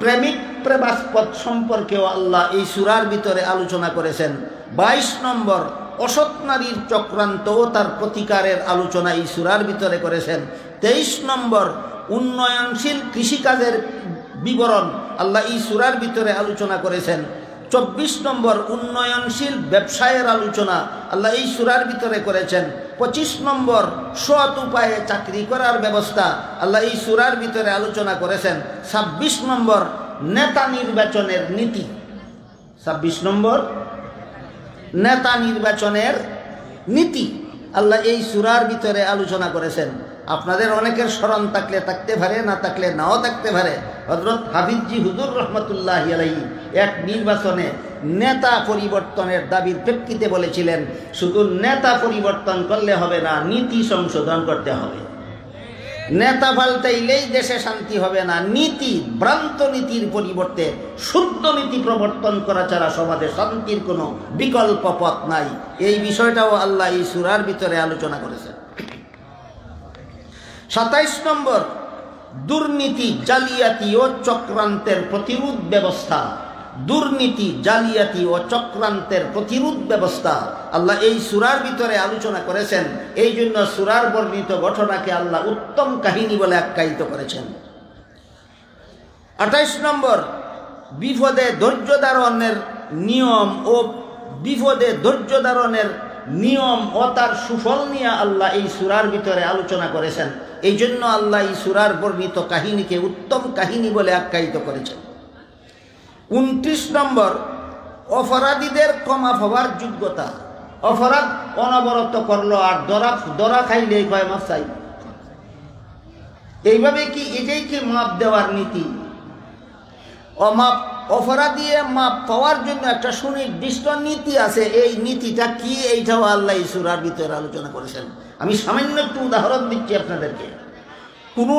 প্রেমিক প্রেমাস্পদ সম্পর্কেও আল্লাহ এই সূরার ভিতরে আলোচনা করেছেন। 22 নম্বর, অসৎ নারীর চক্রান্ত ও তার প্রতিকারের আলোচনা এই সূরার ভিতরে করেছেন। 23 নম্বর, উন্নয়নশীল কৃষিকাজের বিবরণ আল্লাহ এই সূরার ভিতরে আলোচনা করেছেন। 24 নম্বর, উন্নয়নশীল ব্যবসায়ের আলোচনা আল্লাহ এই সূরার ভিতরে করেছেন। 25 নম্বর, সৎ উপায়ে চাকরি করার ব্যবস্থা আল্লাহ এই সূরার ভিতরে আলোচনা করেছেন। 26 নম্বর, নেতা নির্বাচনের নীতি। 26 নম্বর, নেতা নির্বাচনের নীতি আল্লাহ এই সূরার ভিতরে আলোচনা করেছেন। আপনাদের অনেকের স্মরণ থাকলে থাকতে পারে, না থাকলে নাও থাকতে পারে। হযরত হাফিজজি হুজুর রহমতুল্লাহি আলাইহি এক নির্বাচনে নেতা পরিবর্তনের দাবির প্রেক্ষিতে বলেছিলেন, শুধু নেতা পরিবর্তন করলে হবে না, নীতি সংশোধন করতে হবে। নেতা পাল্টাইলেই দেশে শান্তি হবে না, নীতি, ভ্রান্ত নীতির পরিবর্তে শুদ্ধ নীতি প্রবর্তন করা ছাড়া সমাজে শান্তির কোনো বিকল্প পথ নাই। এই বিষয়টাও আল্লাহ এই সূরার ভিতরে আলোচনা করেছেন। 27 নম্বর, দুর্নীতি, জালিয়াতি ও চক্রান্তের প্রতিরোধ ব্যবস্থা। দুর্নীতি, জালিয়াতি ও চক্রান্তের প্রতিরোধ ব্যবস্থা আল্লাহ এই সূরার ভিতরে আলোচনা করেছেন। এই জন্য সূরার বর্ণিত ঘটনাকে আল্লাহ উত্তম কাহিনী বলে আখ্যায়িত করেছেন। 28 নম্বর, বিপদে ধৈর্য ধারণের নিয়ম ও বিপদে ধৈর্য ধারণের নিয়ম ও তার সুফল নিয়ে আল্লাহ এই সূরার ভিতরে আলোচনা করেছেন। এই জন্য আল্লাহ এই সূরার বর্ণিত কাহিনীকে উত্তম কাহিনী বলে আখ্যায়িত করেছেন। 29 নম্বর, অপরাধীদের ক্ষমা পাওয়ার যোগ্যতা। অপরাধ অনবরত করলো আর দরা খাইলে কয় মাফ চাই, এইভাবে কি এটাই কি মাপ দেওয়ার নীতি? অপরাধী মাপ পাওয়ার জন্য একটা সুনির্দিষ্ট নীতি আছে। এই নীতিটা কি, এইটাও আল্লাহ এই সূরার ভিতরে আলোচনা করেছেন। আমি সামান্য একটু উদাহরণ দিচ্ছি আপনাদেরকে। কোনো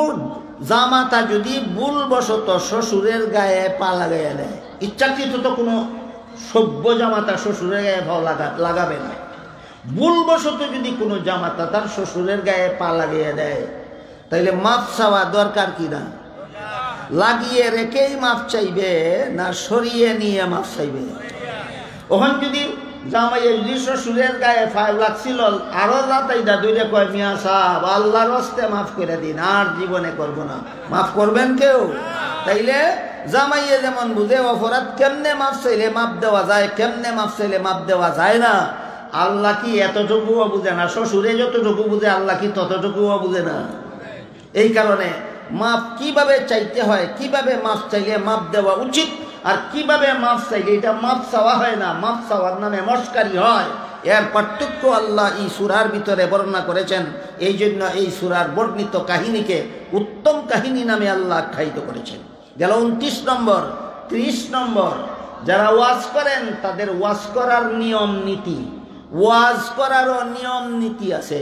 জামাতা যদি ভুলবশত শ্বশুরের গায়ে পা লাগাইয়া দেয়, ইচ্ছাকৃত তো কোনো সভ্য জামাতা শ্বশুরের গায়ে পা লাগাবে না। ভুলবশত যদি কোনো জামাতা তার শ্বশুরের গায়ে পা লাগাইয়া দেয়, তাইলে মাপ চাওয়া দরকার কি না? লাগিয়ে রেখেই মাপ চাইবে না সরিয়ে নিয়ে মাপ চাইবে? ওখান যদি জামাইয়ের যদি শ্বশুরের গায়ে ফাইল লাগছিল, আরো রাতাইদা দূরে কয়, মিয়া সাহেব আল্লাহর হস্তে মাফ করে দিন, আর জীবনে করব না। মাফ করবেন কেউ? তাইলে জামাইয়ে যেমন বুঝে অপরাধ কেমনে মাফ চাইলে মাপ দেওয়া যায়, কেমনে মাফ চাইলে মাপ দেওয়া যায় না, আল্লাহ কি এতটুকুও বুঝে না? শ্বশুরে যতটুকু বুঝে আল্লাহ কি ততটুকুও বুঝে না? এই কারণে মাপ কিভাবে চাইতে হয়, কিভাবে মাপ চাইলে মাপ দেওয়া উচিত, আর কিভাবে মাপ চাইলে এটা মাপ চাওয়া হয় না, মাপ চাওয়ার নামে মস্কারি হয়, এর পার্থক্য আল্লাহ এই সূরার ভিতরে বর্ণনা করেছেন। এই জন্য এই সূরার বর্ণিত কাহিনীকে উত্তম কাহিনী নামে আল্লাহ আখ্যায়িত করেছেন। গেল 29 নম্বর। 30 নম্বর, যারা ওয়াজ করেন তাদের ওয়াজ করার নিয়ম নীতি, ওয়াজ করারও নিয়ম নীতি আছে।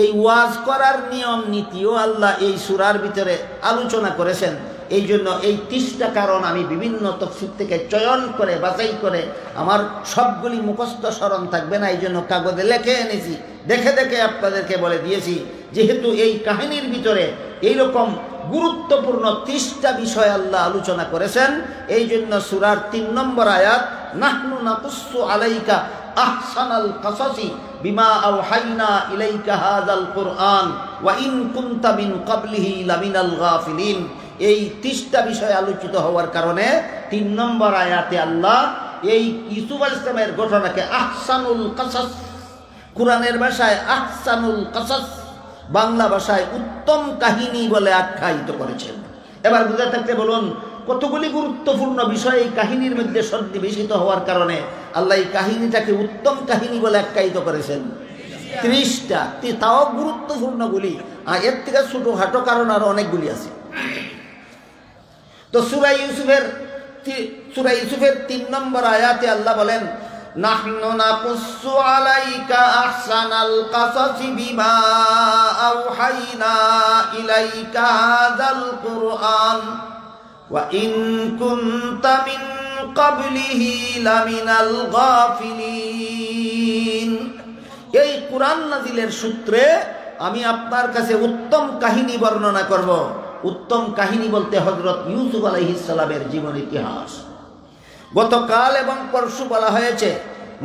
এই ওয়াজ করার নিয়ম নীতিও আল্লাহ এই সূরার ভিতরে আলোচনা করেছেন। এই জন্য এই 30টা কারণ আমি বিভিন্ন তাফসীর থেকে চয়ন করে বাছাই করে, আমার সবগুলি মুখস্থ স্মরণ থাকবে না, এই জন্য কাগজে লিখে এনেছি, দেখে দেখে আপনাদেরকে বলে দিয়েছি। যেহেতু এই কাহিনীর ভিতরে এইরকম গুরুত্বপূর্ণ 30টা বিষয় আল্লাহ আলোচনা করেছেন, এই জন্য সূরার 3 নম্বর আয়াত, নাহনু নাকুসসু আলাইকা আহসানাল কাসাসি বিমা আওহাইনা ইলাইকা হাযাল কুরআন ওয়া ইন কুনতা মিন ক্বাবলিহি লামিনাল গাফিলিন। এই 30টা বিষয় আলোচিত হওয়ার কারণে 3 নম্বর আয়াতে আল্লাহ এই ইউসুফ আলাইহিস সালামের ঘটনাকে আহসানুল কাসাস, কোরআনের ভাষায় আহসানুল কাসাস, বাংলা ভাষায় উত্তম কাহিনী বলে আখ্যায়িত করেছেন। এবার বুঝে থাকতে বলুন, কতগুলি গুরুত্বপূর্ণ বিষয় এই কাহিনীর মধ্যে সন্নিবেশিত হওয়ার কারণে আল্লাহ এই কাহিনীটাকে উত্তম কাহিনী বলে আখ্যায়িত করেছেন। 30টা, তাও গুরুত্বপূর্ণগুলি, আর এর থেকে ছোটখাটো কারণ আরো অনেকগুলি আছে। তো সূরা ইউসুফের 3 নম্বর আয়াতে আল্লাহ বলেন, নাহনু নাকুসসু আলাইকা আহসানাল কাসাসি বিমা আওহাইনা ইলাইকা হাযাল কুরআন ওয়া ইন কুনতা মিন ক্বাবলিহি লামিনাল গাফিলিন। এই কুরআন নাজিলের সূত্রে আমি আপনার কাছে উত্তম কাহিনী বর্ণনা করব। উত্তম কাহিনী বলতে হযরত ইউসুফ আলাইহিস সালামের জীবন ইতিহাস। গতকাল এবং পরশু বলা হয়েছে,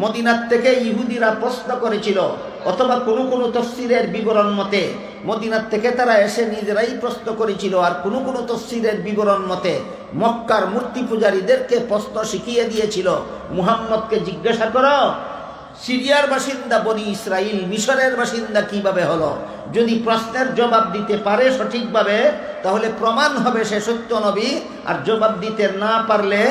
মদিনার থেকে ইহুদিরা প্রশ্ন করেছিল, অথবা কোনো কোনো তাফসীরের বিবরণ মতে মদিনার থেকে তারা এসে নিজেরাই প্রশ্ন করেছিল, আর কোনো কোনো তাফসীরের বিবরণ মতে মক্কার মূর্তি পূজারীদেরকে প্রশ্ন শিখিয়ে দিয়েছিল, মুহাম্মদকে জিজ্ঞাসা করো সিরিয়ার বাসিন্দা বনি ইসরাইল মিশরের বাসিন্দা কিভাবে হলো। যদি প্রশ্নের জবাব দিতে পারে সঠিকভাবে তাহলে প্রমাণ হবে সে সত্য নবী, আর জবাব দিতে না পারলে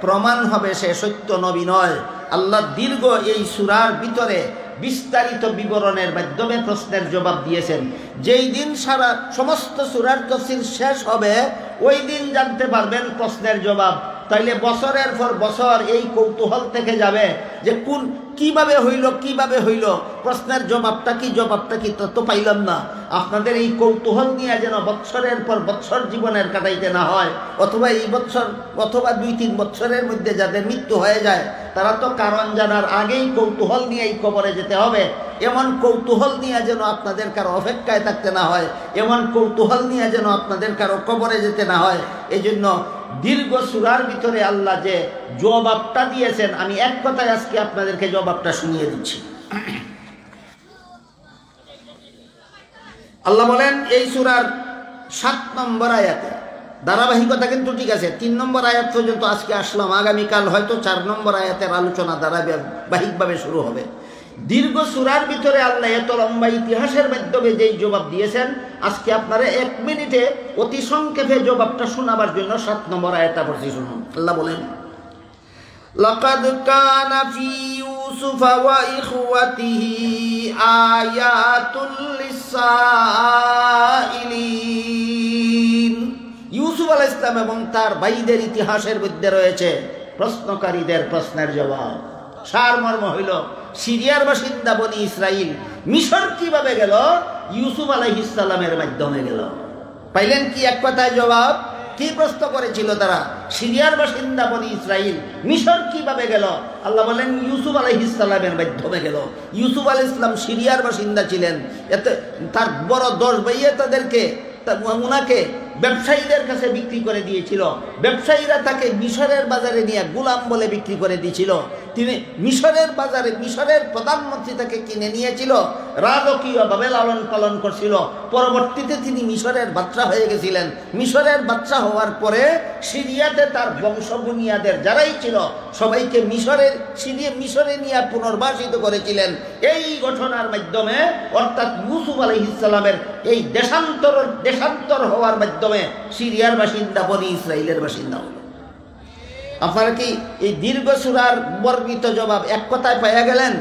প্রমাণ হবে সে সত্য নবী নয়। আল্লাহ দীর্ঘ এই সূরার ভিতরে বিস্তারিত বিবরণের মাধ্যমে প্রশ্নের জবাব দিয়েছেন। যেই দিন সমস্ত সূরার তাফসীর শেষ হবে ওই দিন জানতে পারবেন প্রশ্নের জবাব। তাইলে বছরের পর বছর এই কৌতূহল থেকে যাবে যে কিভাবে হইল, প্রশ্নের জবাবটা কি তো পাইলাম না। আপনাদের এই কৌতূহল নিয়ে যেন বৎসরের পর বৎসর জীবনের কাটাইতে না হয়, অথবা এই বৎসর অথবা 2-3 বৎসরের মধ্যে যাদের মৃত্যু হয়ে যায় তারা তো কারণ জানার আগেই কৌতূহল নিয়ে এই কবরে যেতে হবে। এমন কৌতূহল নিয়ে যেন আপনাদের কারো অপেক্ষায় থাকতে না হয়, এমন কৌতূহল নিয়ে যেন আপনাদের কারো কবরে যেতে না হয়। এই জন্য দীর্ঘ সূরার ভিতরে আল্লাহ যে জবাবটা দিয়েছেন, আমি এক কথায় আজকে আপনাদেরকে জবাবটা শুনিয়ে দিচ্ছি। আল্লাহ বলেন এই সূরার 7 নম্বর আয়াতে, ধারাবাহিকতা কিন্তু ঠিক আছে, 3 নম্বর আয়াত পর্যন্ত আজকে আসলাম, আগামীকাল হয়তো 4 নম্বর আয়াতের আলোচনা ধারাবাহিকভাবে শুরু হবে। দীর্ঘ সূরার ভিতরে আল্লাহ এত লম্বা ইতিহাসের মাধ্যমে যেই জবাব দিয়েছেন, আজকে আপনারা 1 মিনিটে অতি সংক্ষেপে জবাবটা শোনাবার জন্য 7 নম্বর আয়াতটা পড়ছি, শুনুন। আল্লাহ বলেন, লাকাদ কানা ফি ইউসুফ ওয়া ইখওয়াতিহি আয়াতুল লিসাইলিন। ইউসুফ আলাইহিস সালাম এবং তার ভাইদের ইতিহাসের মধ্যে রয়েছে প্রশ্নকারীদের প্রশ্নের জবাব। সারমর্ম হইল সিরিয়ার বাসিন্দা বনি ইসরাইল মিশর কিভাবে গেল? ইউসুফ আলাইহিস সালামের মাধ্যমে গেল। পাইলেন কি এক কথায় জবাব? কি প্রশ্ন করেছিল তারা? সিরিয়ার বাসিন্দা বনি ইসরাইল মিশর কিভাবে গেল? আল্লাহ বলেন ইউসুফ আলাইহিস সালামের মাধ্যমে গেল। ইউসুফ আলাইহিস সালাম সিরিয়ার বাসিন্দা ছিলেন, এতে তার বড় 10 ভাইয়ে উনাকে ব্যবসায়ীদের কাছে বিক্রি করে দিয়েছিল। ব্যবসায়ীরা তাকে মিশরের বাজারে নিয়ে গোলাম বলে বিক্রি করে দিয়েছিল। তিনি মিশরের বাজারে মিশরের প্রধানমন্ত্রী তাকে কিনে নিয়েছিল, রাজকীয়ভাবে লালন পালন করছিল। পরবর্তীতে তিনি মিশরের বাদশা হয়ে গেছিলেন। মিশরের বাদশা হওয়ার পরে সিরিয়াতে তার বংশ বুনিয়াদের যারাই ছিল সবাইকে মিশরে নিয়ে পুনর্বাসিত করেছিলেন। এই ঘটনার মাধ্যমে অর্থাৎ ইউসুফ আলাইহিস সালামের এই দেশান্তর হওয়ার মাধ্যমে সিরিয়ার বাসিন্দা বনি ইসরাইলের বাসিন্দা হল। আপনারা কি এই দীর্ঘ সূরার বর্ণিত জবাব এক কথায় পাইয়া গেলেন?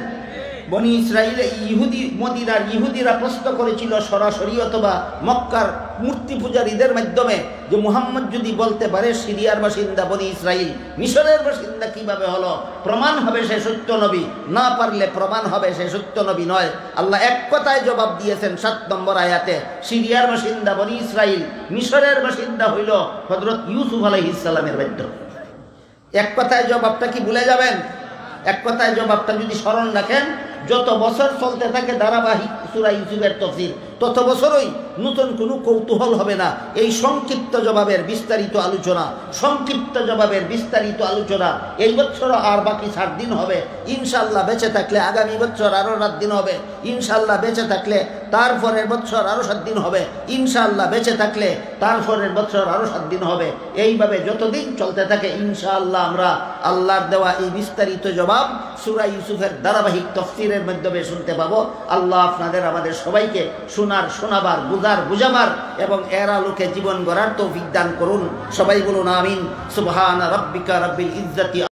বনি ইসরাইলে ইহুদি মদিনার ইহুদিরা প্রশ্ন করেছিল সরাসরি অথবা মক্কার মূর্তি পূজারীদের মাধ্যমে যে মুহাম্মদ যদি বলতে পারে সিরিয়ার বাসিন্দা বনি ইসরাইল মিশরের বাসিন্দা কিভাবে হলো, প্রমাণ হবে সে সত্য নবী, না পারলে প্রমাণ হবে সে সত্য নবী নয়। আল্লাহ এক কথায় জবাব দিয়েছেন 7 নম্বর আয়াতে, সিরিয়ার বাসিন্দা বনি ইসরাইল, মিশরের বাসিন্দা হইল হযরত ইউসুফ আলাইহিস সালামের মাধ্যমে। এক কথায় জবাবটা কি ভুলে যাবেন? এক কথায় জবাবটা যদি স্মরণ রাখেন, যত বছর চলতে থাকে ধারাবাহিক সূরা ইউসুফের তাফসীর, তত বছরই নতুন কোনো কৌতূহল হবে না। এই সংক্ষিপ্ত জবাবের বিস্তারিত আলোচনা, সংক্ষিপ্ত জবাবের বিস্তারিত আলোচনা এই বছর আর বাকি 7 দিন হবে ইনশাআল্লাহ। বেঁচে থাকলে আগামী বছর আরও 7 দিন হবে ইনশাআল্লাহ। বেঁচে থাকলে তারপরের বছর আরও 7 দিন হবে ইনশাআল্লাহ। বেঁচে থাকলে তারপরের বছর আরও 7 দিন হবে। এইভাবে যতদিন চলতে থাকে ইনশাআল্লাহ আমরা আল্লাহর দেওয়া এই বিস্তারিত জবাব সূরা ইউসুফের ধারাবাহিক তাফসীরের মাধ্যমে শুনতে পাবো। আল্লাহ আপনাদের আমাদের সবাইকে শোনাবার, বুঝাবার এবং এর আলোকে জীবন গড়ার তৌফিক দান করুন। সবাই বলুন আমিন। সুবহান রাব্বিকা রাব্বিল ইজ্জাতি